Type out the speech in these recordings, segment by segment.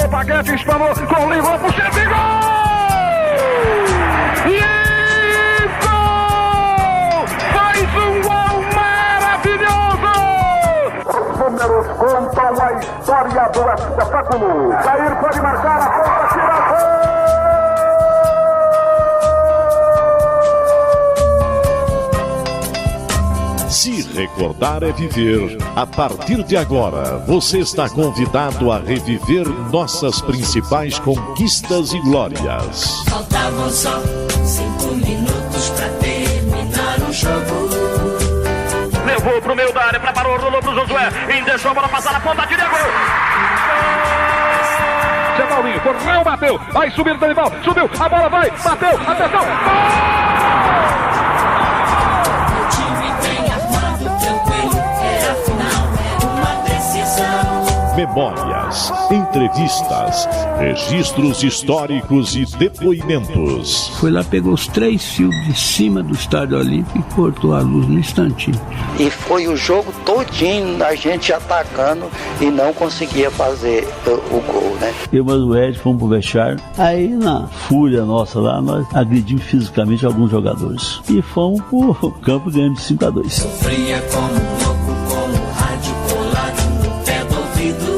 Chegou o Paguete, espanou, com o Livro, puxa, gol! Números contam a história do espetáculo. Jair pode marcar a ponta, tira. Se recordar é viver. A partir de agora, você está convidado a reviver nossas principais conquistas e glórias. Faltavam só 5 minutos pra terminar o jogo. Levou pro meio da área, preparou, rolou pro Josué, deixou a bola passar na ponta, direita, gol! Zé Paulinho, correu, bateu, vai subir o Danival, subiu, a bola vai, bateu, atenção, gol! O time bem armado, tranquilo, era final, era uma decisão. Memórias, entrevistas, registros históricos e depoimentos. Foi lá, pegou os 3 fios de cima do Estádio Olímpico e cortou a luz no instantinho. E foi o jogo todinho a gente atacando e não conseguia fazer o gol, né? Eu e o Ed fomos pro vestiário. Aí, na fúria nossa lá, nós agredimos fisicamente alguns jogadores. E fomos pro campo ganhando de 5-2. Sofria como louco, com o rádio colado no pé do ouvido.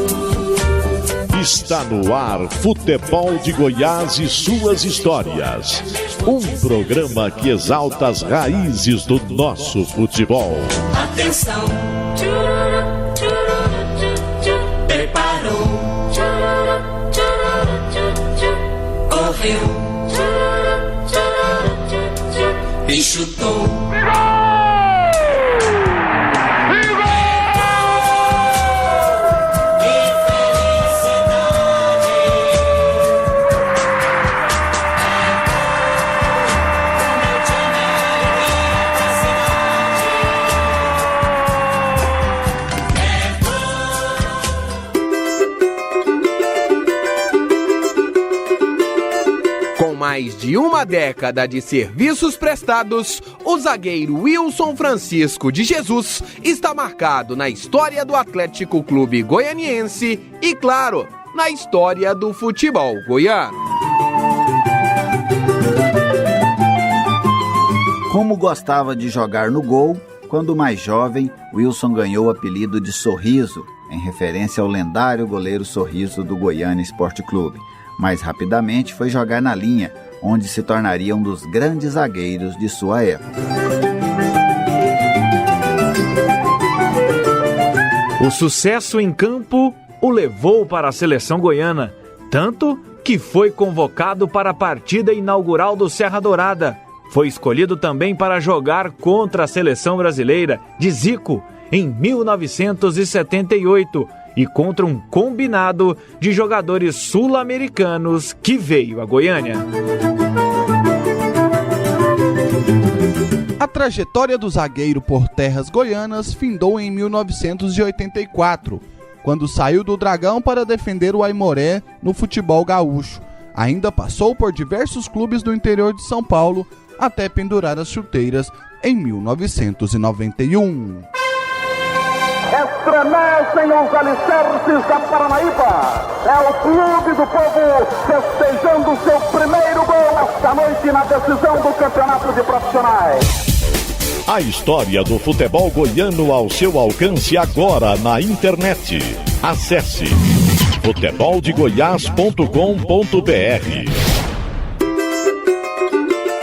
Está no ar Futebol de Goiás e suas histórias. Um programa que exalta as raízes do nosso futebol. Atenção, preparou, correu e chutou. Mais de uma década de serviços prestados, o zagueiro Wilson Francisco de Jesus está marcado na história do Atlético Clube Goianiense e, claro, na história do futebol goiano. Como gostava de jogar no gol, quando mais jovem, Wilson ganhou o apelido de Sorriso, em referência ao lendário goleiro Sorriso do Goiânia Esporte Clube. Mais rapidamente foi jogar na linha, onde se tornaria um dos grandes zagueiros de sua época. O sucesso em campo o levou para a seleção goiana, tanto que foi convocado para a partida inaugural do Serra Dourada. Foi escolhido também para jogar contra a seleção brasileira de Zico em 1978, e contra um combinado de jogadores sul-americanos que veio a Goiânia. A trajetória do zagueiro por terras goianas findou em 1984, quando saiu do Dragão para defender o Aimoré no futebol gaúcho. Ainda passou por diversos clubes do interior de São Paulo, até pendurar as chuteiras em 1991. Estremecem os alicerces da Paranaíba. É o clube do povo festejando seu primeiro gol esta noite na decisão do campeonato de profissionais. A história do futebol goiano ao seu alcance agora na internet. Acesse futeboldegoias.com.br.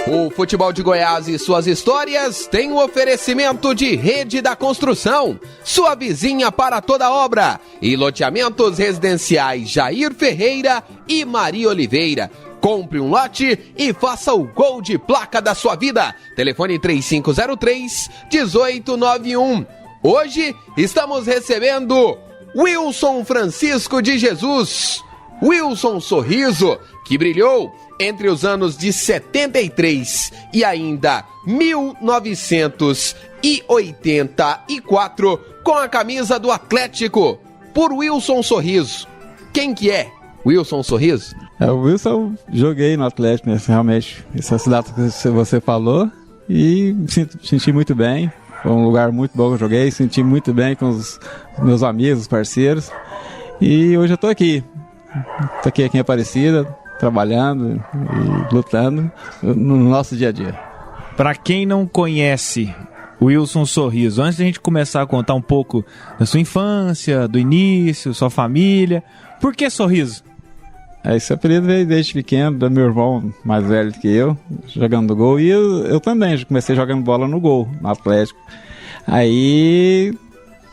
O Futebol de Goiás e suas histórias tem um oferecimento de Rede da Construção, sua vizinha para toda obra, e loteamentos residenciais Jair Ferreira e Maria Oliveira. Compre um lote e faça o gol de placa da sua vida. Telefone 3503-1891. Hoje estamos recebendo Wilson Francisco de Jesus. Wilson Sorriso, que brilhou entre os anos de 73 e ainda 1984 com a camisa do Atlético, por Wilson Sorriso. Quem que é Wilson Sorriso? O Wilson eu joguei no Atlético, né, realmente, essas datas que você falou, e senti muito bem. Foi um lugar muito bom que eu joguei, senti muito bem com os meus amigos, os parceiros, e hoje eu tô aqui. Tô aqui em Aparecida, trabalhando e lutando no nosso dia a dia. Para quem não conhece Wilson Sorriso, antes da gente começar a contar um pouco da sua infância, do início, sua família, por que Sorriso? Esse apelido veio desde pequeno, do meu irmão mais velho que eu, jogando no gol, e eu também comecei jogando bola no gol, no Atlético. Aí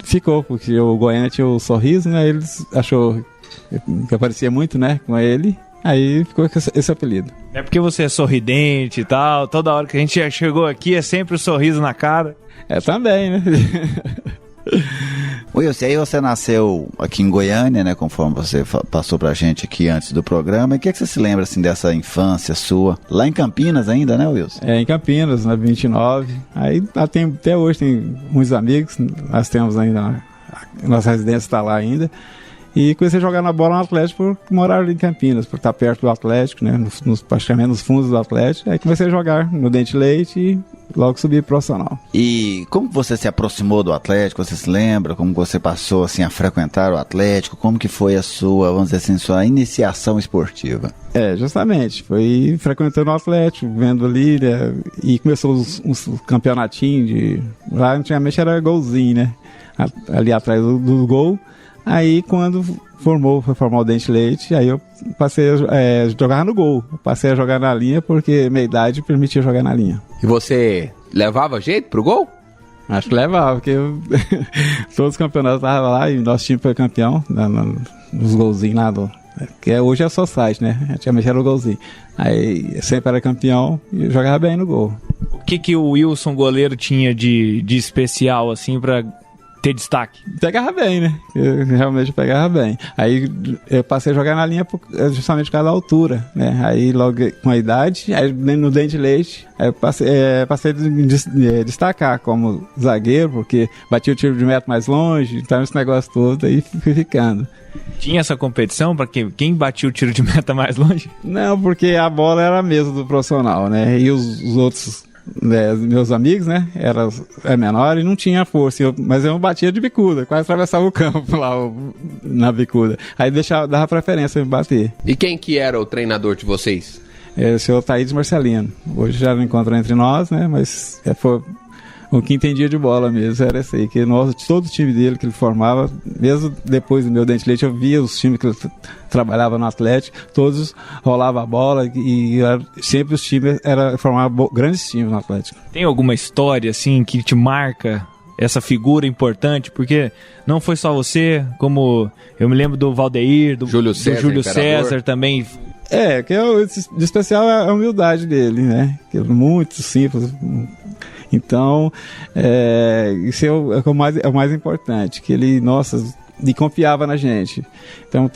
ficou, porque o Goiânia tinha o Sorriso, né? Eles achou que eu parecia muito, né, com ele. Aí ficou esse apelido. É porque você é sorridente e tal, toda hora que a gente chegou aqui é sempre o sorriso na cara. É também, né? Wilson, aí você nasceu aqui em Goiânia, né, conforme você passou pra gente aqui antes do programa. E o que você se lembra, assim, dessa infância sua? Lá em Campinas ainda, né, Wilson? Em Campinas, na 29. Aí até hoje tem muitos amigos, nós temos ainda, nossa residência está lá ainda. E comecei a jogar na bola no Atlético por morar ali em Campinas, por estar perto do Atlético, né? Praticamente nos fundos do Atlético. Aí comecei a jogar no Dente Leite e logo subi profissional. E como você se aproximou do Atlético? Você se lembra? Como você passou assim, a frequentar o Atlético? Como que foi a sua, vamos dizer assim, sua iniciação esportiva? Justamente. Foi frequentando o Atlético, vendo ali, né? E começou uns campeonatinhos de... Lá antigamente era golzinho, né? Ali atrás do gol. Aí quando foi formar o Dente Leite, aí eu passei a jogar no gol. Passei a jogar na linha porque minha idade permitia jogar na linha. E você levava jeito pro gol? Acho que levava, porque todos os campeonatos estavam lá e nosso time foi campeão nos golzinhos lá que hoje é só site, né? Antigamente era o golzinho. Aí sempre era campeão e jogava bem no gol. O que o Wilson goleiro tinha de especial assim pra ter destaque? Pegava bem, né? Eu realmente pegava bem. Aí eu passei a jogar na linha justamente por causa da altura, né? Aí logo com a idade, aí no Dente Leite, aí eu passei a destacar como zagueiro, porque batia o tiro de meta mais longe, então esse negócio todo, aí fui ficando. Tinha essa competição para quem batia o tiro de meta mais longe? Não, porque a bola era a mesma do profissional, né? E os outros... meus amigos, né, era menor e não tinha força, mas eu batia de bicuda, quase atravessava o campo lá na bicuda, aí dava preferência em bater. E quem que era o treinador de vocês? O senhor Thaís Marcelino, hoje já não encontrou entre nós, né, mas foi o que entendia de bola mesmo, era esse aí, que todo o time dele que ele formava, mesmo depois do meu Dente Leite, eu via os times que ele trabalhava no Atlético, todos rolavam a bola e sempre os times formavam grandes times no Atlético. Tem alguma história assim que te marca essa figura importante? Porque não foi só você, como eu me lembro do Valdeir, do Júlio César também. Que de especial é a humildade dele, né? Que é muito simples. Então, isso é o mais importante, que ele, e confiava na gente. Então,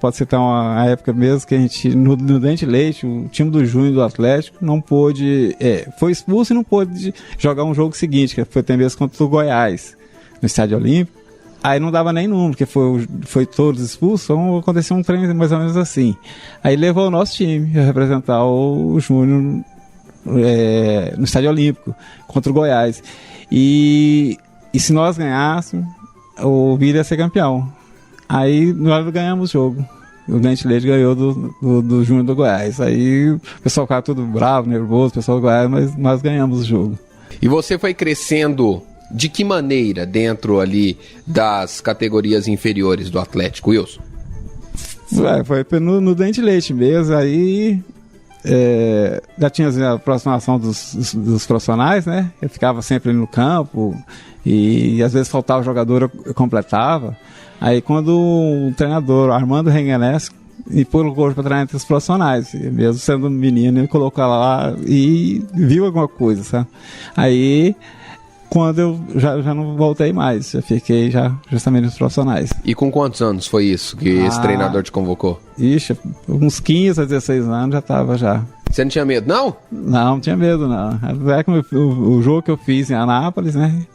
pode citar uma época mesmo que a gente, no Dente Leite, o time do Júnior do Atlético não pôde, foi expulso e não pôde jogar um jogo seguinte, que foi até mesmo contra o Goiás, no Estádio Olímpico. Aí não dava nem número, porque foi todos expulsos, então aconteceu um treino mais ou menos assim. Aí levou o nosso time a representar o Júnior no Estádio Olímpico contra o Goiás, e se nós ganhássemos, o Vila ia ser campeão. Aí nós ganhamos o jogo, o Dente Leite ganhou do Júnior do Goiás. Aí o pessoal ficava tudo bravo, nervoso, o pessoal do Goiás, mas nós ganhamos o jogo. E você foi crescendo de que maneira dentro ali das categorias inferiores do Atlético, Wilson? Foi no Dente Leite mesmo. Aí já tinha a aproximação dos profissionais, né? Eu ficava sempre no campo e às vezes faltava jogador, eu completava. Aí quando o treinador Armando Rengenes me colocou para treinar entre os profissionais, mesmo sendo menino, ele colocou lá e viu alguma coisa, sabe? Aí quando eu já não voltei mais, já fiquei justamente nos profissionais. E com quantos anos foi isso que esse treinador te convocou? Ixi, uns 15 a 16 anos já estava já. Você não tinha medo, não? Não tinha medo, não. O jogo que eu fiz em Anápolis, né?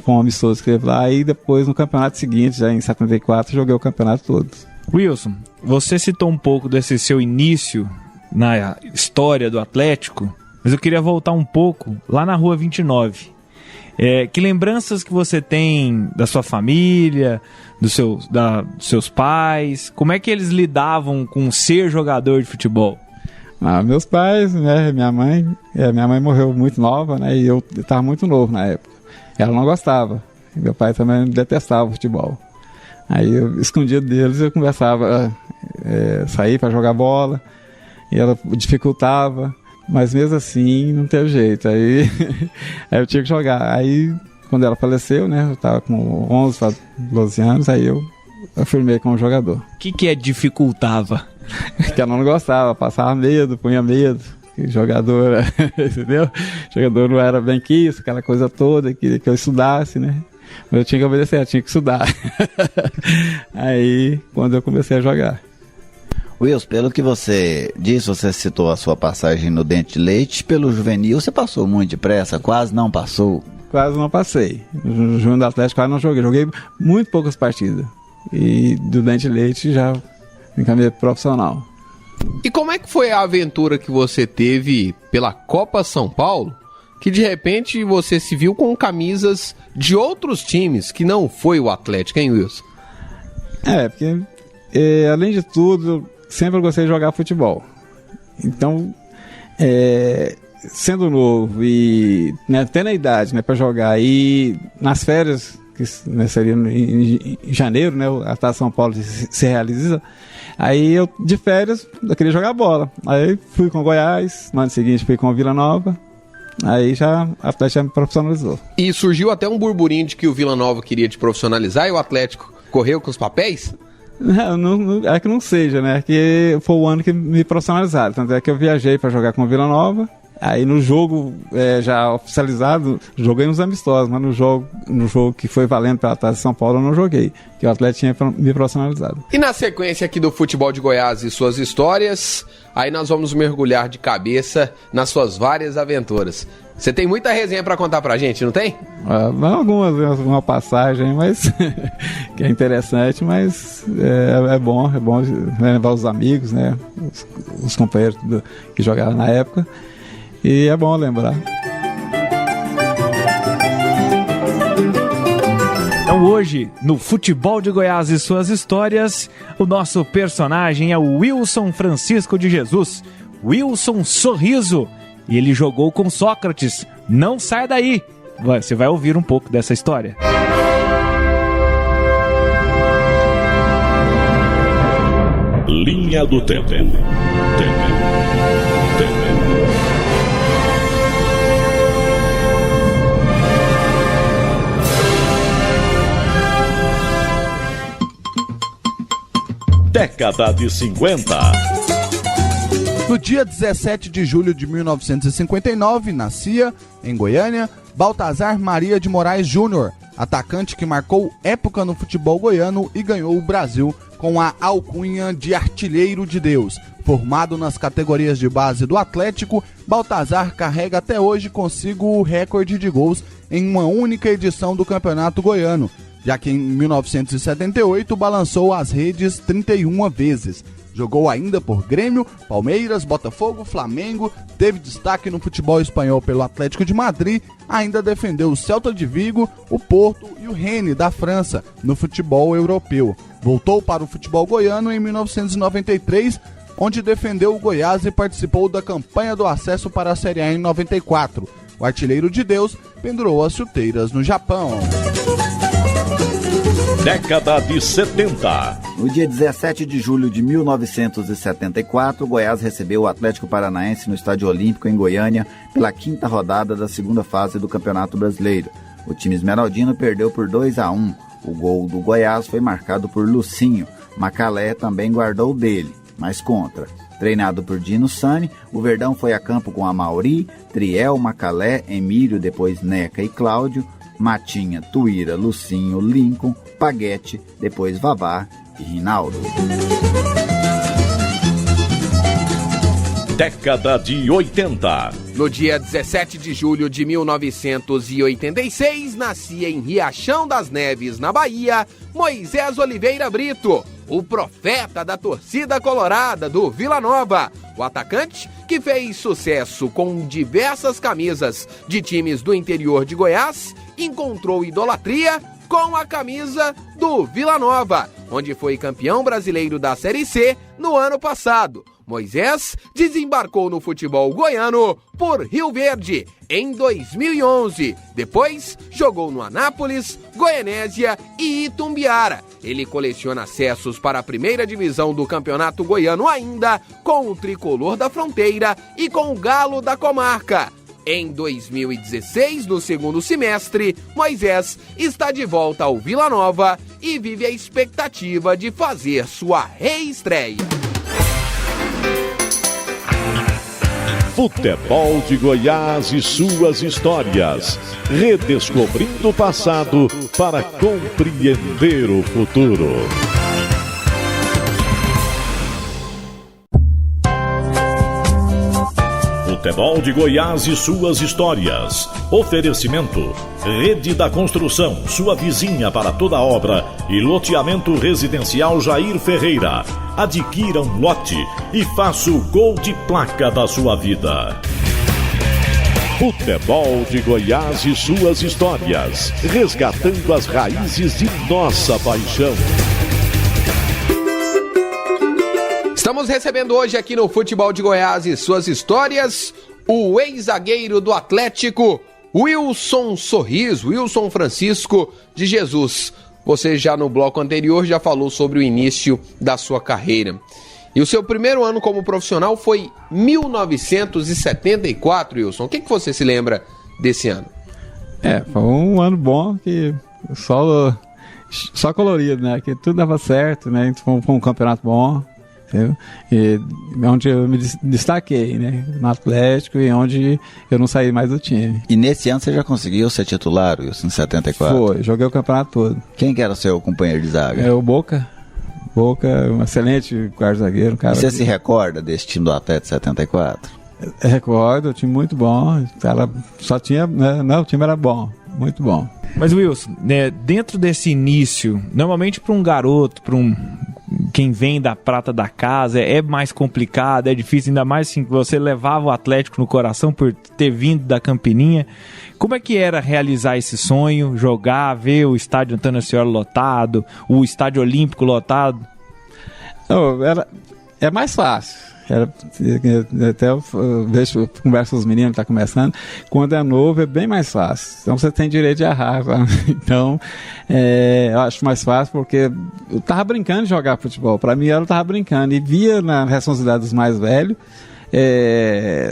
Foi um amistoso que teve lá, e depois no campeonato seguinte, já em 74, joguei o campeonato todo. Wilson, você citou um pouco desse seu início na história do Atlético, mas eu queria voltar um pouco lá na Rua 29. Que lembranças que você tem da sua família, dos seus pais? Como é que eles lidavam com ser jogador de futebol? Meus pais, né, minha mãe morreu muito nova, né, e eu estava muito novo na época. Ela não gostava, meu pai também detestava futebol. Aí eu, escondido deles, eu conversava, sair para jogar bola, e ela dificultava, mas mesmo assim não teve jeito, aí eu tinha que jogar. Aí quando ela faleceu, né, eu estava com 11, 12 anos, aí eu firmei como jogador. O que dificultava? Que ela não gostava, passava medo, punha medo. Jogador, entendeu? Jogador não era bem quisto, aquela coisa toda, queria que eu estudasse, né? Mas eu tinha que obedecer, eu tinha que estudar. Aí, quando eu comecei a jogar. Wilson, pelo que você disse, você citou a sua passagem no Dente de Leite, pelo juvenil você passou muito depressa, quase não passou? Quase não passei. No Júnior do Atlético quase não joguei muito poucas partidas. E do Dente de Leite já encaminhei profissional. E como é que foi a aventura que você teve pela Copa São Paulo, que de repente você se viu com camisas de outros times, que não foi o Atlético, hein, Wilson? Porque além de tudo, sempre gostei de jogar futebol. Então, sendo novo e, né, tendo a idade, né, para jogar, e nas férias, que, né, seria em janeiro, né, a Taça São Paulo se realiza. Aí eu, de férias, eu queria jogar bola. Aí fui com o Goiás, no ano seguinte fui com o Vila Nova. Aí já a Atlético já me profissionalizou. E surgiu até um burburinho de que o Vila Nova queria te profissionalizar e o Atlético correu com os papéis? Não, é que não seja, né? Que foi o ano que me profissionalizaram. Tanto é que eu viajei para jogar com o Vila Nova. Aí no jogo já oficializado, joguei uns amistosos, mas no jogo que foi valendo pela Taça de São Paulo eu não joguei, que o Atlético tinha me profissionalizado. E na sequência aqui do futebol de Goiás e suas histórias, aí nós vamos mergulhar de cabeça nas suas várias aventuras. Você tem muita resenha pra contar pra gente, não tem? Alguma passagem, mas que é interessante, mas é bom lembrar os amigos, né? Os companheiros que jogaram na época. E é bom lembrar. Então hoje, no Futebol de Goiás e suas histórias, o nosso personagem é o Wilson Francisco de Jesus, Wilson Sorriso, e ele jogou com Sócrates. Não sai daí, você vai ouvir um pouco dessa história. Linha do Tempo. Década de 50. No dia 17 de julho de 1959, nascia, em Goiânia, Baltazar Maria de Moraes Júnior, atacante que marcou época no futebol goiano e ganhou o Brasil com a alcunha de Artilheiro de Deus. Formado nas categorias de base do Atlético, Baltazar carrega até hoje consigo o recorde de gols em uma única edição do Campeonato Goiano, já que em 1978 balançou as redes 31 vezes. Jogou ainda por Grêmio, Palmeiras, Botafogo, Flamengo, teve destaque no futebol espanhol pelo Atlético de Madrid, ainda defendeu o Celta de Vigo, o Porto e o Rennes da França no futebol europeu. Voltou para o futebol goiano em 1993, onde defendeu o Goiás e participou da campanha do acesso para a Série A em 94. O Artilheiro de Deus pendurou as chuteiras no Japão. Década de 70. No dia 17 de julho de 1974, o Goiás recebeu o Atlético Paranaense no Estádio Olímpico, em Goiânia, pela 5ª rodada da segunda fase do Campeonato Brasileiro. O time esmeraldino perdeu por 2-1. O gol do Goiás foi marcado por Lucinho. Macalé também guardou dele, mas contra. Treinado por Dino Sani, o Verdão foi a campo com Amauri, Triel, Macalé, Emílio, depois Neca e Cláudio, Matinha, Tuíra, Lucinho, Lincoln, Paguete, depois Vavá e Rinaldo. Década de 80. No dia 17 de julho de 1986, nascia em Riachão das Neves, na Bahia, Moisés Oliveira Brito, o profeta da torcida colorada do Vila Nova. O atacante, que fez sucesso com diversas camisas de times do interior de Goiás, encontrou idolatria com a camisa do Vila Nova, onde foi campeão brasileiro da Série C no ano passado. Moisés desembarcou no futebol goiano por Rio Verde em 2011. Depois, jogou no Anápolis, Goianésia e Itumbiara. Ele coleciona acessos para a primeira divisão do Campeonato Goiano ainda com o Tricolor da Fronteira e com o Galo da Comarca. Em 2016, no segundo semestre, Moisés está de volta ao Vila Nova e vive a expectativa de fazer sua reestreia. Futebol de Goiás e suas histórias. Redescobrindo o passado para compreender o futuro. Futebol de Goiás e suas histórias. Oferecimento: Rede da Construção, sua vizinha para toda obra, e loteamento residencial Jair Ferreira. Adquira um lote e faça o gol de placa da sua vida. Futebol de Goiás e suas histórias. Resgatando as raízes de nossa paixão. Estamos recebendo hoje aqui no Futebol de Goiás e suas histórias o ex-zagueiro do Atlético, Wilson Sorriso, Wilson Francisco de Jesus. Você já no bloco anterior já falou sobre o início da sua carreira. E o seu primeiro ano como profissional foi 1974, Wilson. O que você se lembra desse ano? Foi um ano bom que só colorido, né? Que tudo dava certo, né? Foi um campeonato bom. E onde eu me destaquei, né, no Atlético, e onde eu não saí mais do time. E nesse ano você já conseguiu ser titular, Wilson, em 74? Foi, joguei o campeonato todo. Quem que era o seu companheiro de zaga? O Boca, um excelente quarto zagueiro. Cara. E você se recorda desse time do Atlético de 74? Recordo, um time muito bom. Só tinha, né, o time era bom, muito bom. Mas Wilson, né, dentro desse início, normalmente para um garoto, quem vem da prata da casa, é mais complicado, é difícil, ainda mais assim que você levava o Atlético no coração por ter vindo da Campininha. Como é que era realizar esse sonho, jogar, ver o estádio Antônio Ascioli lotado, o estádio Olímpico lotado? É mais fácil. Até eu converso com os meninos que estão começando. Quando é novo é bem mais fácil. Então você tem direito de errar, sabe? Então eu acho mais fácil porque eu tava brincando de jogar futebol. Para mim eu tava brincando e via na responsabilidade dos mais velhos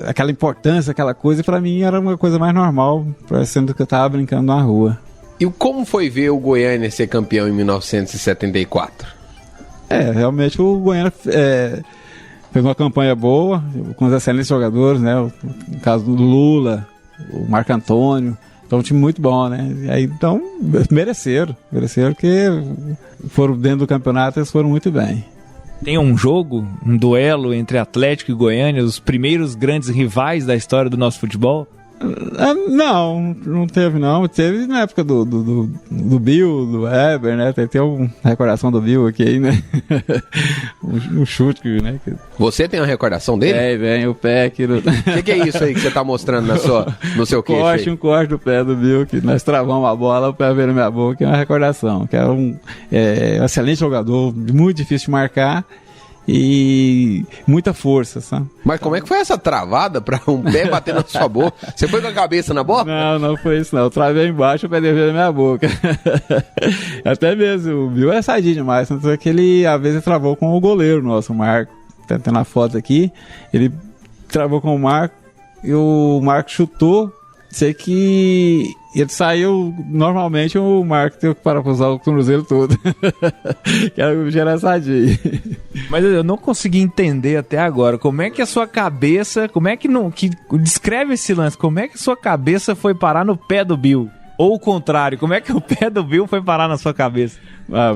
aquela importância, aquela coisa, e para mim era uma coisa mais normal, parecendo que eu tava brincando na rua. E como foi ver o Goiânia ser campeão em 1974? Realmente o Goiânia fez uma campanha boa, com os excelentes jogadores, né? O caso do Lula, o Marco Antônio. Então, um time muito bom, né? E aí, então, mereceram, porque foram dentro do campeonato, eles foram muito bem. Tem um jogo, um duelo entre Atlético e Goiânia, os primeiros grandes rivais da história do nosso futebol? Não teve não. Teve na época do Bill, do Weber, né? Tem uma recordação do Bill aqui, né? um chute, né? Você tem uma recordação dele? Vem o pé aqui. O que é isso aí que você tá mostrando no seu queixo? Um corte do pé do Bill, que nós travamos a bola, o pé veio na minha boca, é uma recordação. Que era um excelente jogador, muito difícil de marcar. E muita força, sabe? Mas como é que foi essa travada pra um pé bater na sua boca? Você foi com a cabeça na bola? Não foi isso não. Eu travei embaixo, o pé veio na minha boca. Até mesmo, o Bill é sadio demais. Tanto é que ele, às vezes, travou com o goleiro nosso, o Marco. Tá tendo a foto aqui. Ele travou com o Marco e o Marco chutou. Sei que ele saiu, normalmente o Marco teve que parafusar o tornozelo todo. Que era o sadio. Mas eu não consegui entender até agora como é que a sua cabeça, descreve esse lance, como é que a sua cabeça foi parar no pé do Bill? Ou o contrário, como é que o pé do Bill foi parar na sua cabeça?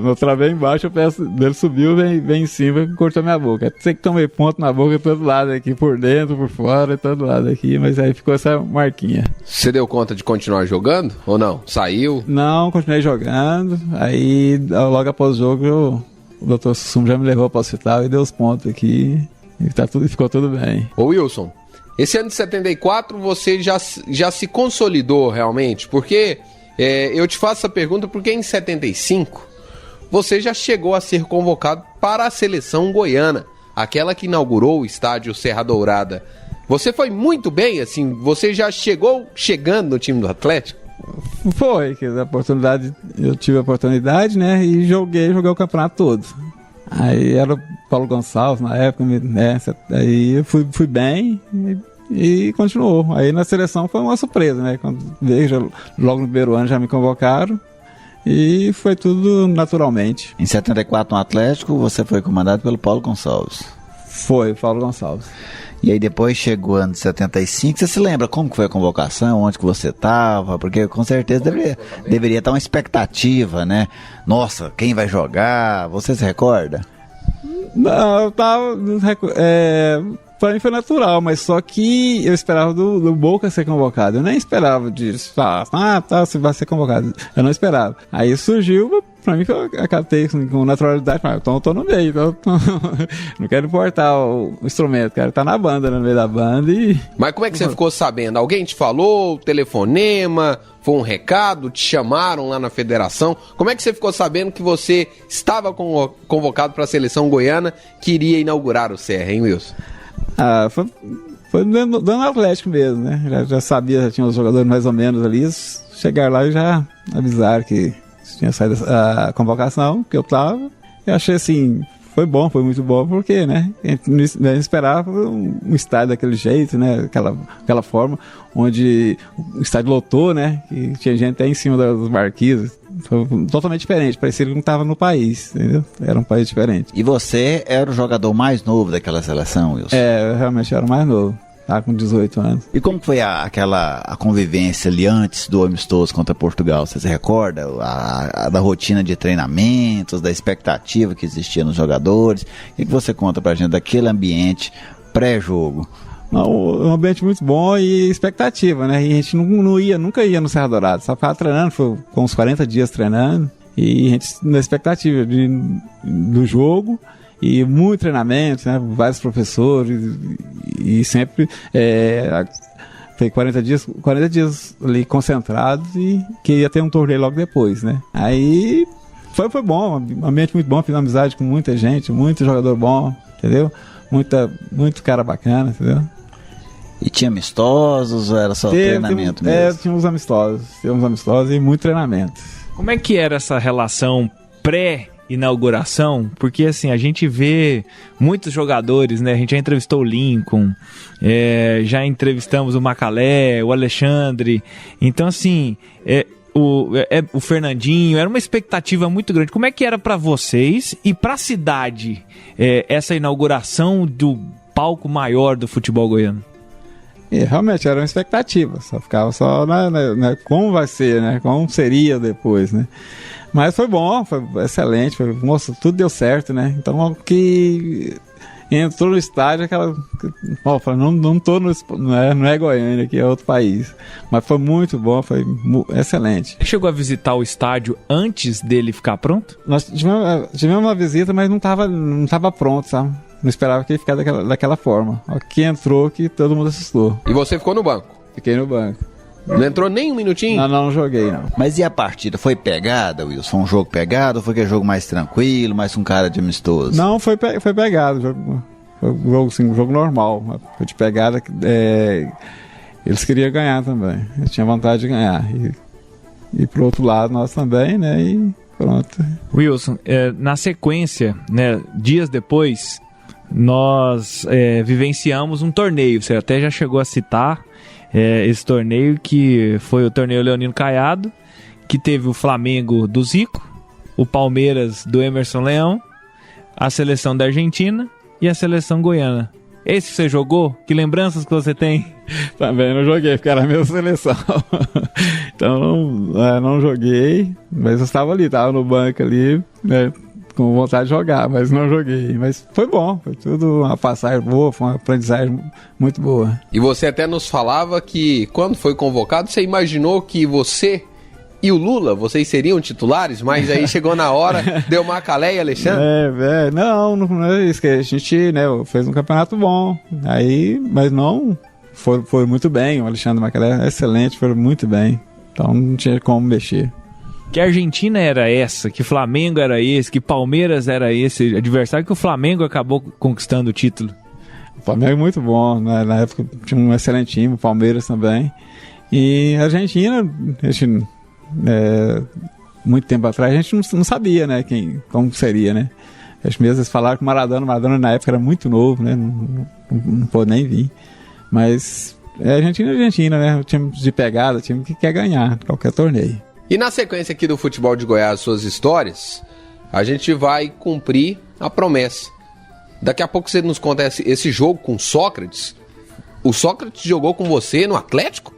Eu travei embaixo, o pé dele subiu, vem em cima e cortou minha boca. Sei que tomei ponto na boca de todo lado aqui, por dentro, por fora, todo lado aqui, mas aí ficou essa marquinha. Você deu conta de continuar jogando ou não? Saiu? Não, continuei jogando, aí logo após o jogo o doutor Sussum já me levou para o hospital e deu os pontos aqui e ficou tudo bem. Ô Wilson, esse ano de 74 você já se consolidou realmente? Porque eu te faço essa pergunta porque em 75 você já chegou a ser convocado para a seleção goiana, aquela que inaugurou o estádio Serra Dourada. Você foi muito bem, assim, você já chegando no time do Atlético? Foi, que eu tive a oportunidade, né, e joguei o campeonato todo. Aí era o Paulo Gonçalves na época, né, aí eu fui bem e continuou. Aí na seleção foi uma surpresa, né, quando veio, logo no primeiro ano já me convocaram. E foi tudo naturalmente. Em 74 no Atlético, você foi comandado pelo Paulo Gonçalves. Foi, Paulo Gonçalves. E aí depois chegou o ano de 75, você se lembra como que foi a convocação, onde que você estava? Porque com certeza deveria estar uma expectativa, né? Nossa, quem vai jogar? Você se recorda? Não, eu tava... Pra mim foi natural, mas só que eu esperava do Boca ser convocado. Eu nem esperava disso. Você vai ser convocado. Eu não esperava. Aí surgiu, pra mim eu acatei com naturalidade. Então eu tô no meio. Não quero importar o instrumento, quero estar na banda, no meio da banda. Mas como é que você ficou sabendo? Alguém te falou? Telefonema? Foi um recado? Te chamaram lá na federação? Como é que você ficou sabendo que você estava convocado para a seleção goiana que iria inaugurar o Serra, hein, Wilson? Foi dando Atlético mesmo, né? Já sabia, já tinha os jogadores mais ou menos ali. Chegaram lá e já avisaram que tinha saído a convocação, que eu tava. Eu achei assim, foi muito bom, porque, né? A gente não esperava um estádio daquele jeito, né? Aquela forma, onde o estádio lotou, né? E tinha gente até em cima das marquises. Foi totalmente diferente, parecia que não estava no país, entendeu? Era um país diferente. E você era o jogador mais novo daquela seleção, Wilson? Eu realmente era o mais novo, estava com 18 anos. E como foi a convivência ali antes do amistoso contra Portugal? Você se recorda da rotina de treinamentos, da expectativa que existia nos jogadores? O que você conta pra gente daquele ambiente pré-jogo? Um ambiente muito bom e expectativa, né? E a gente nunca ia no Serra Dourada, só ficava treinando, foi com uns 40 dias treinando, e a gente na expectativa do jogo, e muito treinamento, né? Vários professores, e sempre foi 40 dias ali concentrados, e queria ter um torneio logo depois, né? Aí foi bom, um ambiente muito bom, fiz amizade com muita gente, muito jogador bom, entendeu? Muito cara bacana, entendeu? E tinha amistosos ou era só treinamento mesmo? Tinha uns amistosos e muito treinamento. Como é que era essa relação pré-inauguração? Porque assim, a gente vê muitos jogadores, né? A gente já entrevistou o Lincoln, já entrevistamos o Macalé, o Alexandre. Então assim, o Fernandinho, era uma expectativa muito grande. Como é que era para vocês e para a cidade essa inauguração do palco maior do futebol goiano? Realmente era uma expectativa, só ficava na como vai ser, né? Como seria depois, né? Mas foi bom, foi excelente, nossa, tudo deu certo, né? Então que entrou no estádio, não é Goiânia, aqui é outro país. Mas foi muito bom, foi excelente. Você chegou a visitar o estádio antes dele ficar pronto? Nós tivemos uma visita, mas não estava pronto, sabe? Não esperava que ele ficasse daquela forma. Que entrou, que todo mundo assustou. E você ficou no banco? Fiquei no banco. Não entrou nem um minutinho? Não joguei, não. Mas e a partida? Foi pegada, Wilson? Foi um jogo pegado ou foi aquele jogo mais tranquilo, mais com cara de amistoso? Não, foi pegado. Foi um jogo normal. Foi de pegada. Eles queriam ganhar também. Eles tinham vontade de ganhar. E pro outro lado, nós também, né? E pronto. Wilson, na sequência, né, dias depois, nós vivenciamos um torneio. Você até já chegou a citar esse torneio, que foi o torneio Leonino Caiado, que teve o Flamengo do Zico, o Palmeiras do Emerson Leão, a seleção da Argentina e a seleção goiana. Esse que você jogou? Que lembranças que você tem? Também não joguei, porque era a mesma seleção. Então não joguei, mas eu estava ali, estava no banco ali, né, com vontade de jogar, mas não joguei. Mas foi bom, foi tudo uma passagem boa, foi uma aprendizagem muito boa. E você até nos falava que quando foi convocado, você imaginou que você e o Lula, vocês seriam titulares, mas aí chegou na hora, deu Macalé e Alexandre? Não é isso, que a gente, né, fez um campeonato bom, aí, mas não, foi muito bem, o Alexandre Macalé é excelente, foi muito bem, então não tinha como mexer. Que Argentina era essa, que Flamengo era esse, que Palmeiras era esse adversário, que o Flamengo acabou conquistando o título. O Flamengo é muito bom, né? Na época tinha um excelente time, o Palmeiras também. E a Argentina, muito tempo atrás, a gente não sabia, né, como seria, né? As mesmas falaram que o Maradona na época era muito novo, né? Não pôde nem vir. Mas Argentina, né? O time de pegada, o time que quer ganhar qualquer torneio. E na sequência aqui do Futebol de Goiás, suas histórias, a gente vai cumprir a promessa. Daqui a pouco você nos conta esse jogo com Sócrates. O Sócrates jogou com você no Atlético?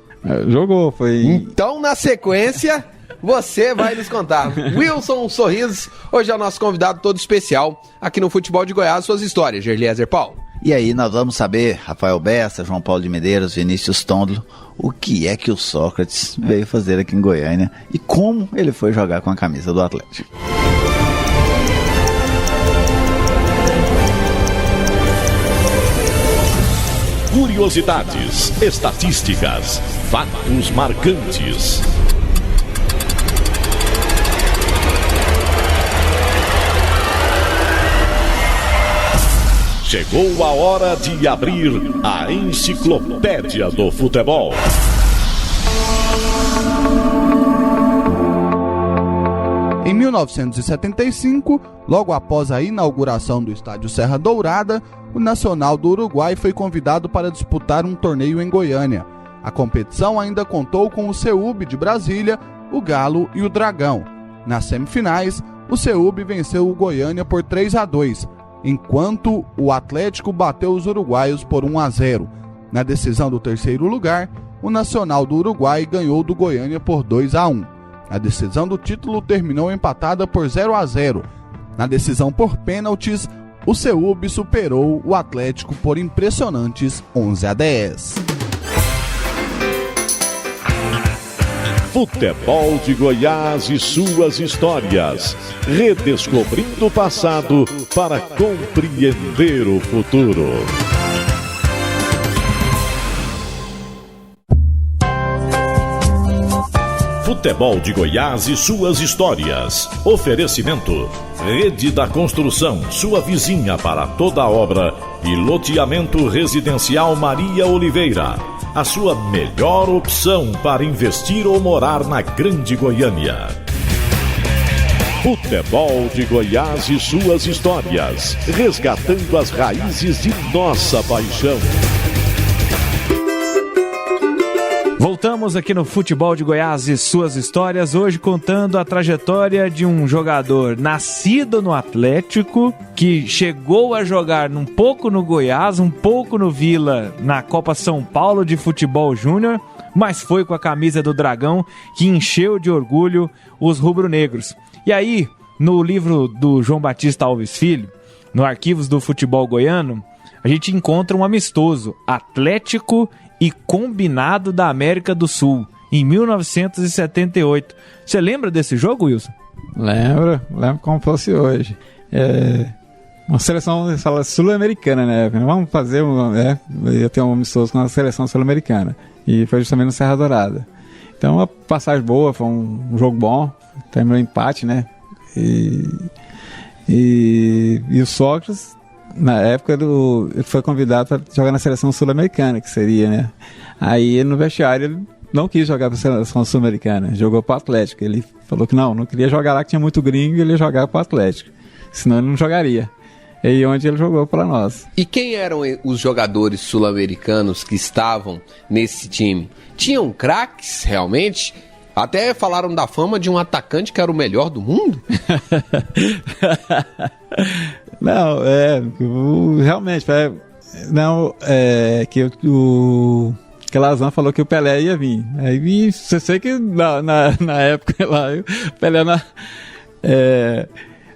Jogou, foi... Então, na sequência, você vai nos contar. Wilson Sorriso, hoje é o nosso convidado todo especial aqui no Futebol de Goiás, suas histórias, Gerliezer Paulo. E aí nós vamos saber, Rafael Bessa, João Paulo de Medeiros, Vinícius Tondolo, o que é que o Sócrates veio fazer aqui em Goiânia e como ele foi jogar com a camisa do Atlético. Curiosidades, estatísticas, fatos marcantes. Chegou a hora de abrir a Enciclopédia do Futebol. Em 1975, logo após a inauguração do estádio Serra Dourada, o Nacional do Uruguai foi convidado para disputar um torneio em Goiânia. A competição ainda contou com o CEUB de Brasília, o Galo e o Dragão. Nas semifinais, o CEUB venceu o Goiânia por 3-2, enquanto o Atlético bateu os uruguaios por 1-0. Na decisão do terceiro lugar, o Nacional do Uruguai ganhou do Goiânia por 2-1. A decisão do título terminou empatada por 0-0. Na decisão por pênaltis, o CEUB superou o Atlético por impressionantes 11-10. Futebol de Goiás e suas histórias. Redescobrindo o passado para compreender o futuro. Futebol de Goiás e suas histórias. Oferecimento: Rede da Construção, sua vizinha para toda obra, e loteamento residencial Maria Oliveira. A sua melhor opção para investir ou morar na Grande Goiânia. Futebol de Goiás e suas histórias. Resgatando as raízes de nossa paixão. Voltamos aqui no Futebol de Goiás e suas histórias, hoje contando a trajetória de um jogador nascido no Atlético, que chegou a jogar um pouco no Goiás, um pouco no Vila, na Copa São Paulo de Futebol Júnior, mas foi com a camisa do Dragão que encheu de orgulho os rubro-negros. E aí, no livro do João Batista Alves Filho, no Arquivos do Futebol Goiano, a gente encontra um amistoso, Atlético e Combinado da América do Sul, em 1978. Você lembra desse jogo, Wilson? Lembro como fosse hoje. Uma seleção sul-americana, né? Vamos fazer ia ter um amistoso com a seleção sul-americana. E foi justamente no Serra Dourada. Então, uma passagem boa, foi um jogo bom, terminou empate, né? E o Sócrates, na época, ele foi convidado para jogar na seleção sul-americana, que seria, né? Aí, no vestiário, ele não quis jogar para a seleção sul-americana, jogou para o Atlético. Ele falou que não queria jogar lá, que tinha muito gringo, ele ia jogar para o Atlético. Senão ele não jogaria. E aí onde ele jogou para nós. E quem eram os jogadores sul-americanos que estavam nesse time? Tinham craques, realmente? Até falaram da fama de um atacante que era o melhor do mundo? Não, realmente, que o Calazan falou que o Pelé ia vir. Aí você sei que na época lá,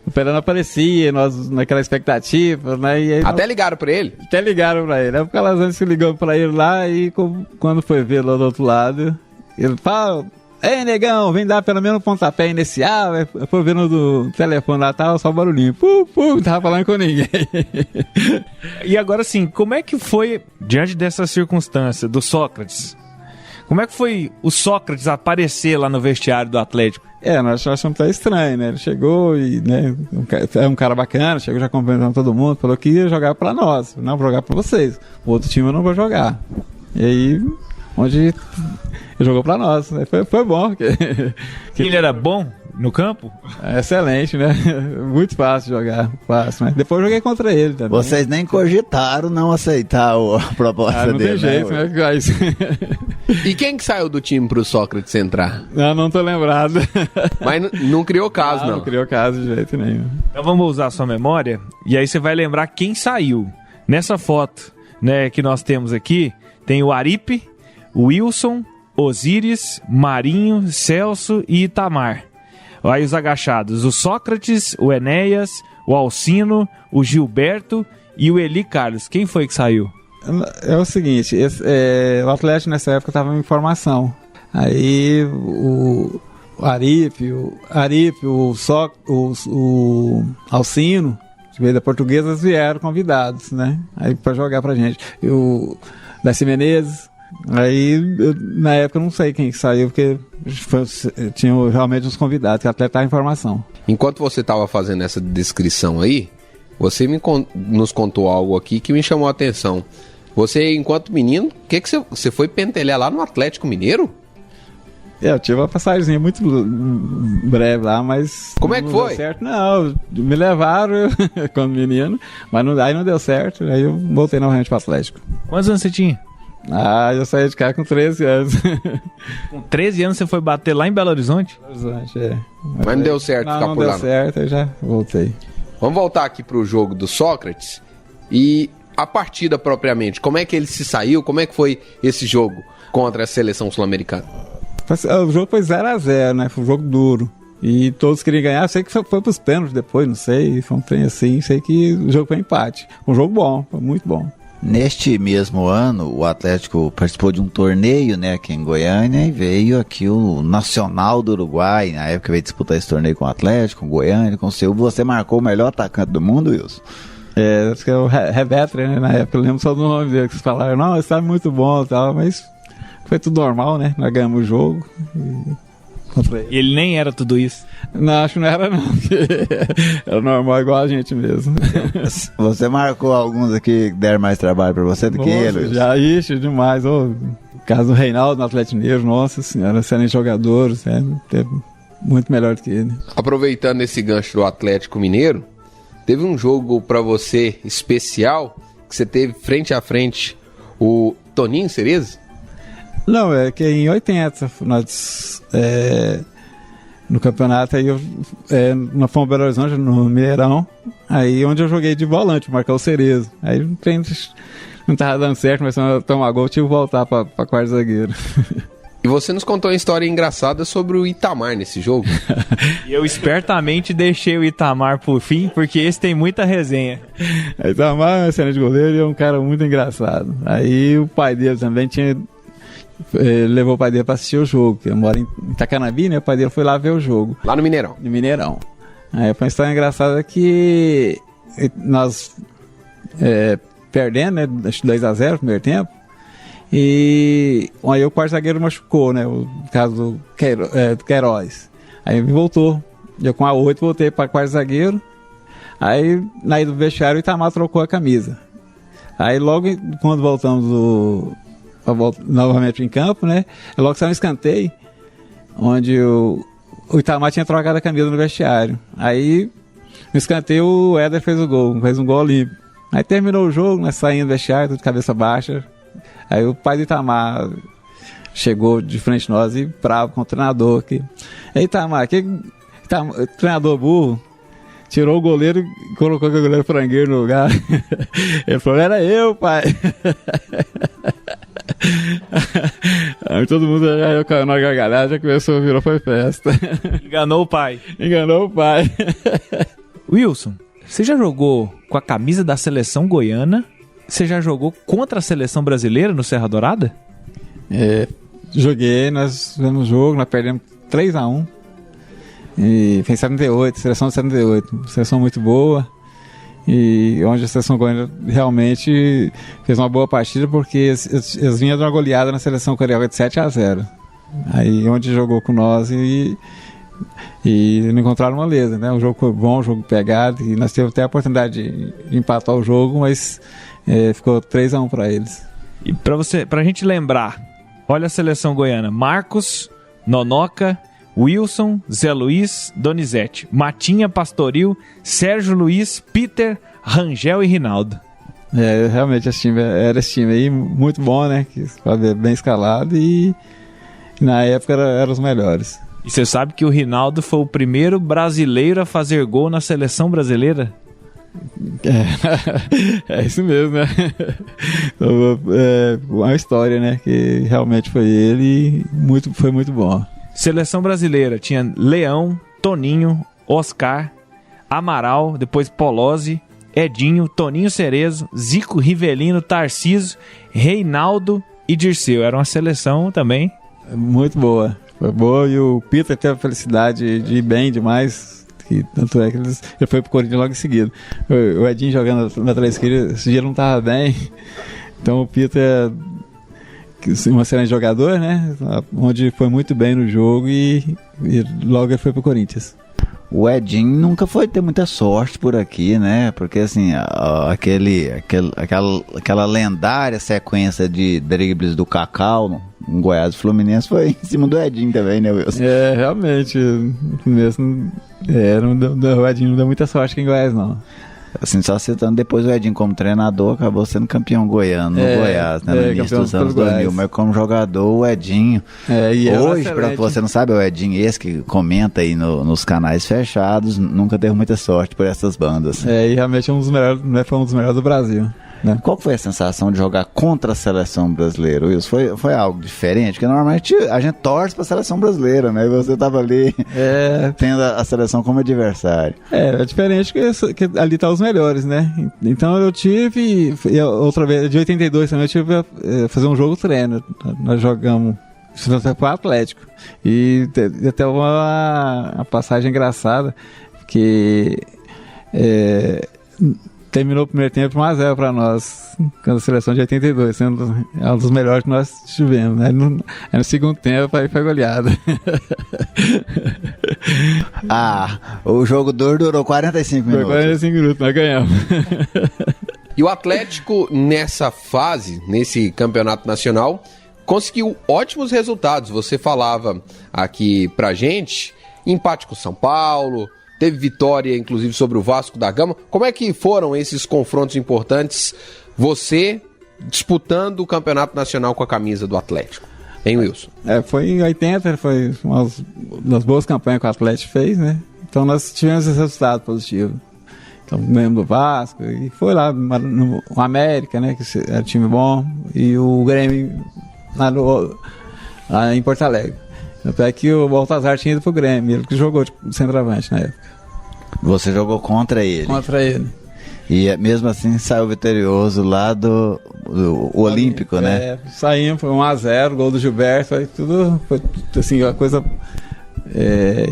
o Pelé não aparecia, nós naquela expectativa, né? E aí até ligaram pra ele? Até ligaram pra ele. Aí o Calazan se ligou pra ele lá e quando foi ver lá do outro lado, ele fala, Ei, negão, vem dar pelo menos um pontapé inicial. Eu fui vendo do telefone lá, tava só barulhinho. Não tava falando com ninguém. E agora sim, como é que foi, diante dessa circunstância do Sócrates, como é que foi o Sócrates aparecer lá no vestiário do Atlético? Nós achamos até estranho, né? Ele chegou e, né, é um cara bacana, chegou já cumprimentando todo mundo, falou que ia jogar pra nós, não vou jogar pra vocês. O outro time eu não vou jogar. E aí, onde ele jogou pra nós. Foi bom. Ele era bom no campo? Excelente, né? Muito fácil jogar. Fácil, né? Depois eu joguei contra ele também. Vocês nem cogitaram não aceitar a proposta não dele. Não tem jeito, né? E quem que saiu do time pro Sócrates entrar? Não tô lembrado. Mas não criou caso, não? Não criou caso de jeito nenhum. Então vamos usar a sua memória e aí você vai lembrar quem saiu. Nessa foto, né, que nós temos aqui, tem o Aripe, o Wilson, Osíris, Marinho, Celso e Itamar. Aí os agachados, o Sócrates, o Enéas, o Alcino, o Gilberto e o Eli Carlos. Quem foi que saiu? É o seguinte, o Atlético nessa época estava em formação. Aí o Aripe, o Alcino, que veio da Portuguesa, vieram convidados, né? Aí para jogar pra gente. E o Darcy Menezes. Aí, na época, eu não sei quem saiu, porque tinha realmente uns convidados, que até estava em formação. Enquanto você estava fazendo essa descrição aí, você nos contou algo aqui que me chamou a atenção. Você, enquanto menino, você foi pentelhar lá no Atlético Mineiro? Eu tive uma passagemzinha muito breve lá, mas... Como é que foi? Deu certo. Não, me levaram quando menino, mas aí não deu certo, aí eu voltei novamente para o Atlético. Quantos anos você tinha? Eu saí de cá com 13 anos. Com 13 anos você foi bater lá em Belo Horizonte? Belo Horizonte, é. Mas não deu certo ficar por lá? Não deu certo, eu já voltei. Vamos voltar aqui pro jogo do Sócrates e a partida propriamente. Como é que ele se saiu? Como é que foi esse jogo contra a seleção sul-americana? O jogo foi 0-0, né? Foi um jogo duro. E todos queriam ganhar. Eu sei que foi pros pênaltis depois, não sei. Foi um trem assim. Sei que o jogo foi empate. Um jogo bom, foi muito bom. Neste mesmo ano, o Atlético participou de um torneio, né, aqui em Goiânia, e veio aqui o Nacional do Uruguai. Na época veio disputar esse torneio com o Atlético, com o Goiânia, com o seu. Você marcou o melhor atacante do mundo, Wilson? Acho que é o Rebetre, né? Na época eu lembro só do nome dele, que vocês falaram, não, ele sabe muito bom e tal, mas foi tudo normal, né? Nós ganhamos o jogo e ele nem era tudo isso? Não, acho que não era não. Era normal igual a gente mesmo. Você marcou alguns aqui que deram mais trabalho pra você do que ele? Já, demais. O caso do Reinaldo no Atlético Mineiro, nossa senhora, excelente jogador, muito melhor do que ele. Aproveitando esse gancho do Atlético Mineiro, teve um jogo pra você especial, que você teve frente a frente o Toninho Cerezo? Não, é que em 80 nós no campeonato aí nós fomos Belo Horizonte no Mineirão, aí onde eu joguei de volante, marcar o Cerezo. Aí não tava dando certo, mas se tomar gol, tive que voltar pra quarto zagueiro. E você nos contou uma história engraçada sobre o Itamar nesse jogo. E eu espertamente deixei o Itamar por fim, porque esse tem muita resenha. O Itamar é um excelente goleiro e é um cara muito engraçado. Aí o pai dele também levou o pai dele pra assistir o jogo, que eu moro em Itacanabi, né? O pai dele foi lá ver o jogo. Lá no Mineirão? No Mineirão. Aí foi uma história engraçada que nós perdendo, né? 2-0 no primeiro tempo. E aí o quarto zagueiro machucou, né? O caso do Queiroz. Aí ele voltou. Eu com a 8 voltei para quarto zagueiro. Aí na ida do vestiário o Itamar trocou a camisa. Aí logo quando voltamos novamente em campo, né? Logo saiu um escanteio, onde o Itamar tinha trocado a camisa no vestiário. Aí no escanteio o Éder fez um gol limpo. Aí terminou o jogo, nós saímos do vestiário, tudo de cabeça baixa. Aí o pai do Itamar chegou de frente a nós e bravo com o treinador. Itamar, treinador burro, tirou o goleiro e colocou o goleiro frangueiro no lugar. Ele falou, era eu, pai. Aí todo mundo já caiu na gargalhada, já começou, virou, foi festa. Enganou o pai. Wilson, você já jogou com a camisa da seleção goiana? Você já jogou contra a seleção brasileira no Serra Dourada? joguei, nós fizemos o jogo, nós perdemos 3-1. E foi em 78, seleção de 78, seleção muito boa. E onde a seleção goiana realmente fez uma boa partida, porque eles vinham de uma goleada na seleção carioca de 7-0. Aí onde jogou com nós e não encontraram uma lesa, né? O jogo foi bom, o jogo pegado, e nós tivemos até a oportunidade de empatar o jogo, mas ficou 3-1 para eles. E pra gente lembrar, olha a seleção goiana: Marcos, Nonoca, Wilson, Zé Luiz, Donizete, Matinha, Pastoril, Sérgio Luiz, Peter, Rangel e Rinaldo. Realmente esse time aí muito bom, né? Que bem escalado, e na época eram os melhores. E você sabe que o Rinaldo foi o primeiro brasileiro a fazer gol na seleção brasileira? É isso mesmo, né? É uma história, né? Que realmente foi ele, e foi muito bom. Seleção brasileira tinha Leão, Toninho, Oscar, Amaral, depois Polozzi, Edinho, Toninho Cerezo, Zico, Rivelino, Tarcísio, Reinaldo e Dirceu. Era uma seleção também muito boa. Foi boa, e o Peter teve a felicidade de ir bem demais. Tanto é que ele foi pro Corinthians logo em seguida. O Edinho jogando na lateral esquerda, esse dia não estava bem. Então o Peter, um excelente jogador, né? Onde foi muito bem no jogo, e logo ele foi pro Corinthians. O Edinho nunca foi ter muita sorte por aqui, né? Porque assim, aquela lendária sequência de dribles do Cacau no Goiás e Fluminense foi em cima do Edinho também, né, Wilson? Realmente, no começo o Edinho não deu muita sorte aqui em Goiás, não. Assim, só citando, depois o Edinho como treinador acabou sendo campeão goiano no Goiás, né, no início dos anos 2000, mas como jogador o Edinho, hoje, pra você não sabe, o Edinho, esse que comenta aí nos canais fechados, nunca teve muita sorte por essas bandas. E realmente foi um dos melhores do Brasil. Né? Qual foi a sensação de jogar contra a seleção brasileira, Wilson? Foi algo diferente? Porque normalmente a gente torce para a seleção brasileira, né? E você estava ali tendo a seleção como adversário. É diferente que ali tá os melhores, né? Então eu tive, outra vez, de 82 também, eu tive a fazer um jogo treino. Nós jogamos para o Atlético. E até uma passagem engraçada, que terminou o primeiro tempo 1-0 para nós, com a seleção de 82, sendo um dos melhores que nós tivemos. Aí no segundo tempo aí foi goleada. O jogo durou 45 minutos. Foi 45 minutos, nós ganhamos. E o Atlético, nessa fase, nesse campeonato nacional, conseguiu ótimos resultados. Você falava aqui pra gente, empate com o São Paulo, teve vitória, inclusive, sobre o Vasco da Gama. Como é que foram esses confrontos importantes, você disputando o campeonato nacional com a camisa do Atlético? Hein, Wilson? Foi em 80, foi uma das boas campanhas que o Atlético fez, né? Então nós tivemos esse resultado positivo. Então ganhamos do Vasco, e foi lá no América, né? Que era um time bom, e o Grêmio lá em Porto Alegre. Até que o Baltazar tinha ido pro Grêmio, ele que jogou de centroavante na época. Você jogou contra ele? Contra ele. E mesmo assim saiu vitorioso lá do Olímpico, né? Saímos, foi 1-0, gol do Gilberto, foi assim, a coisa...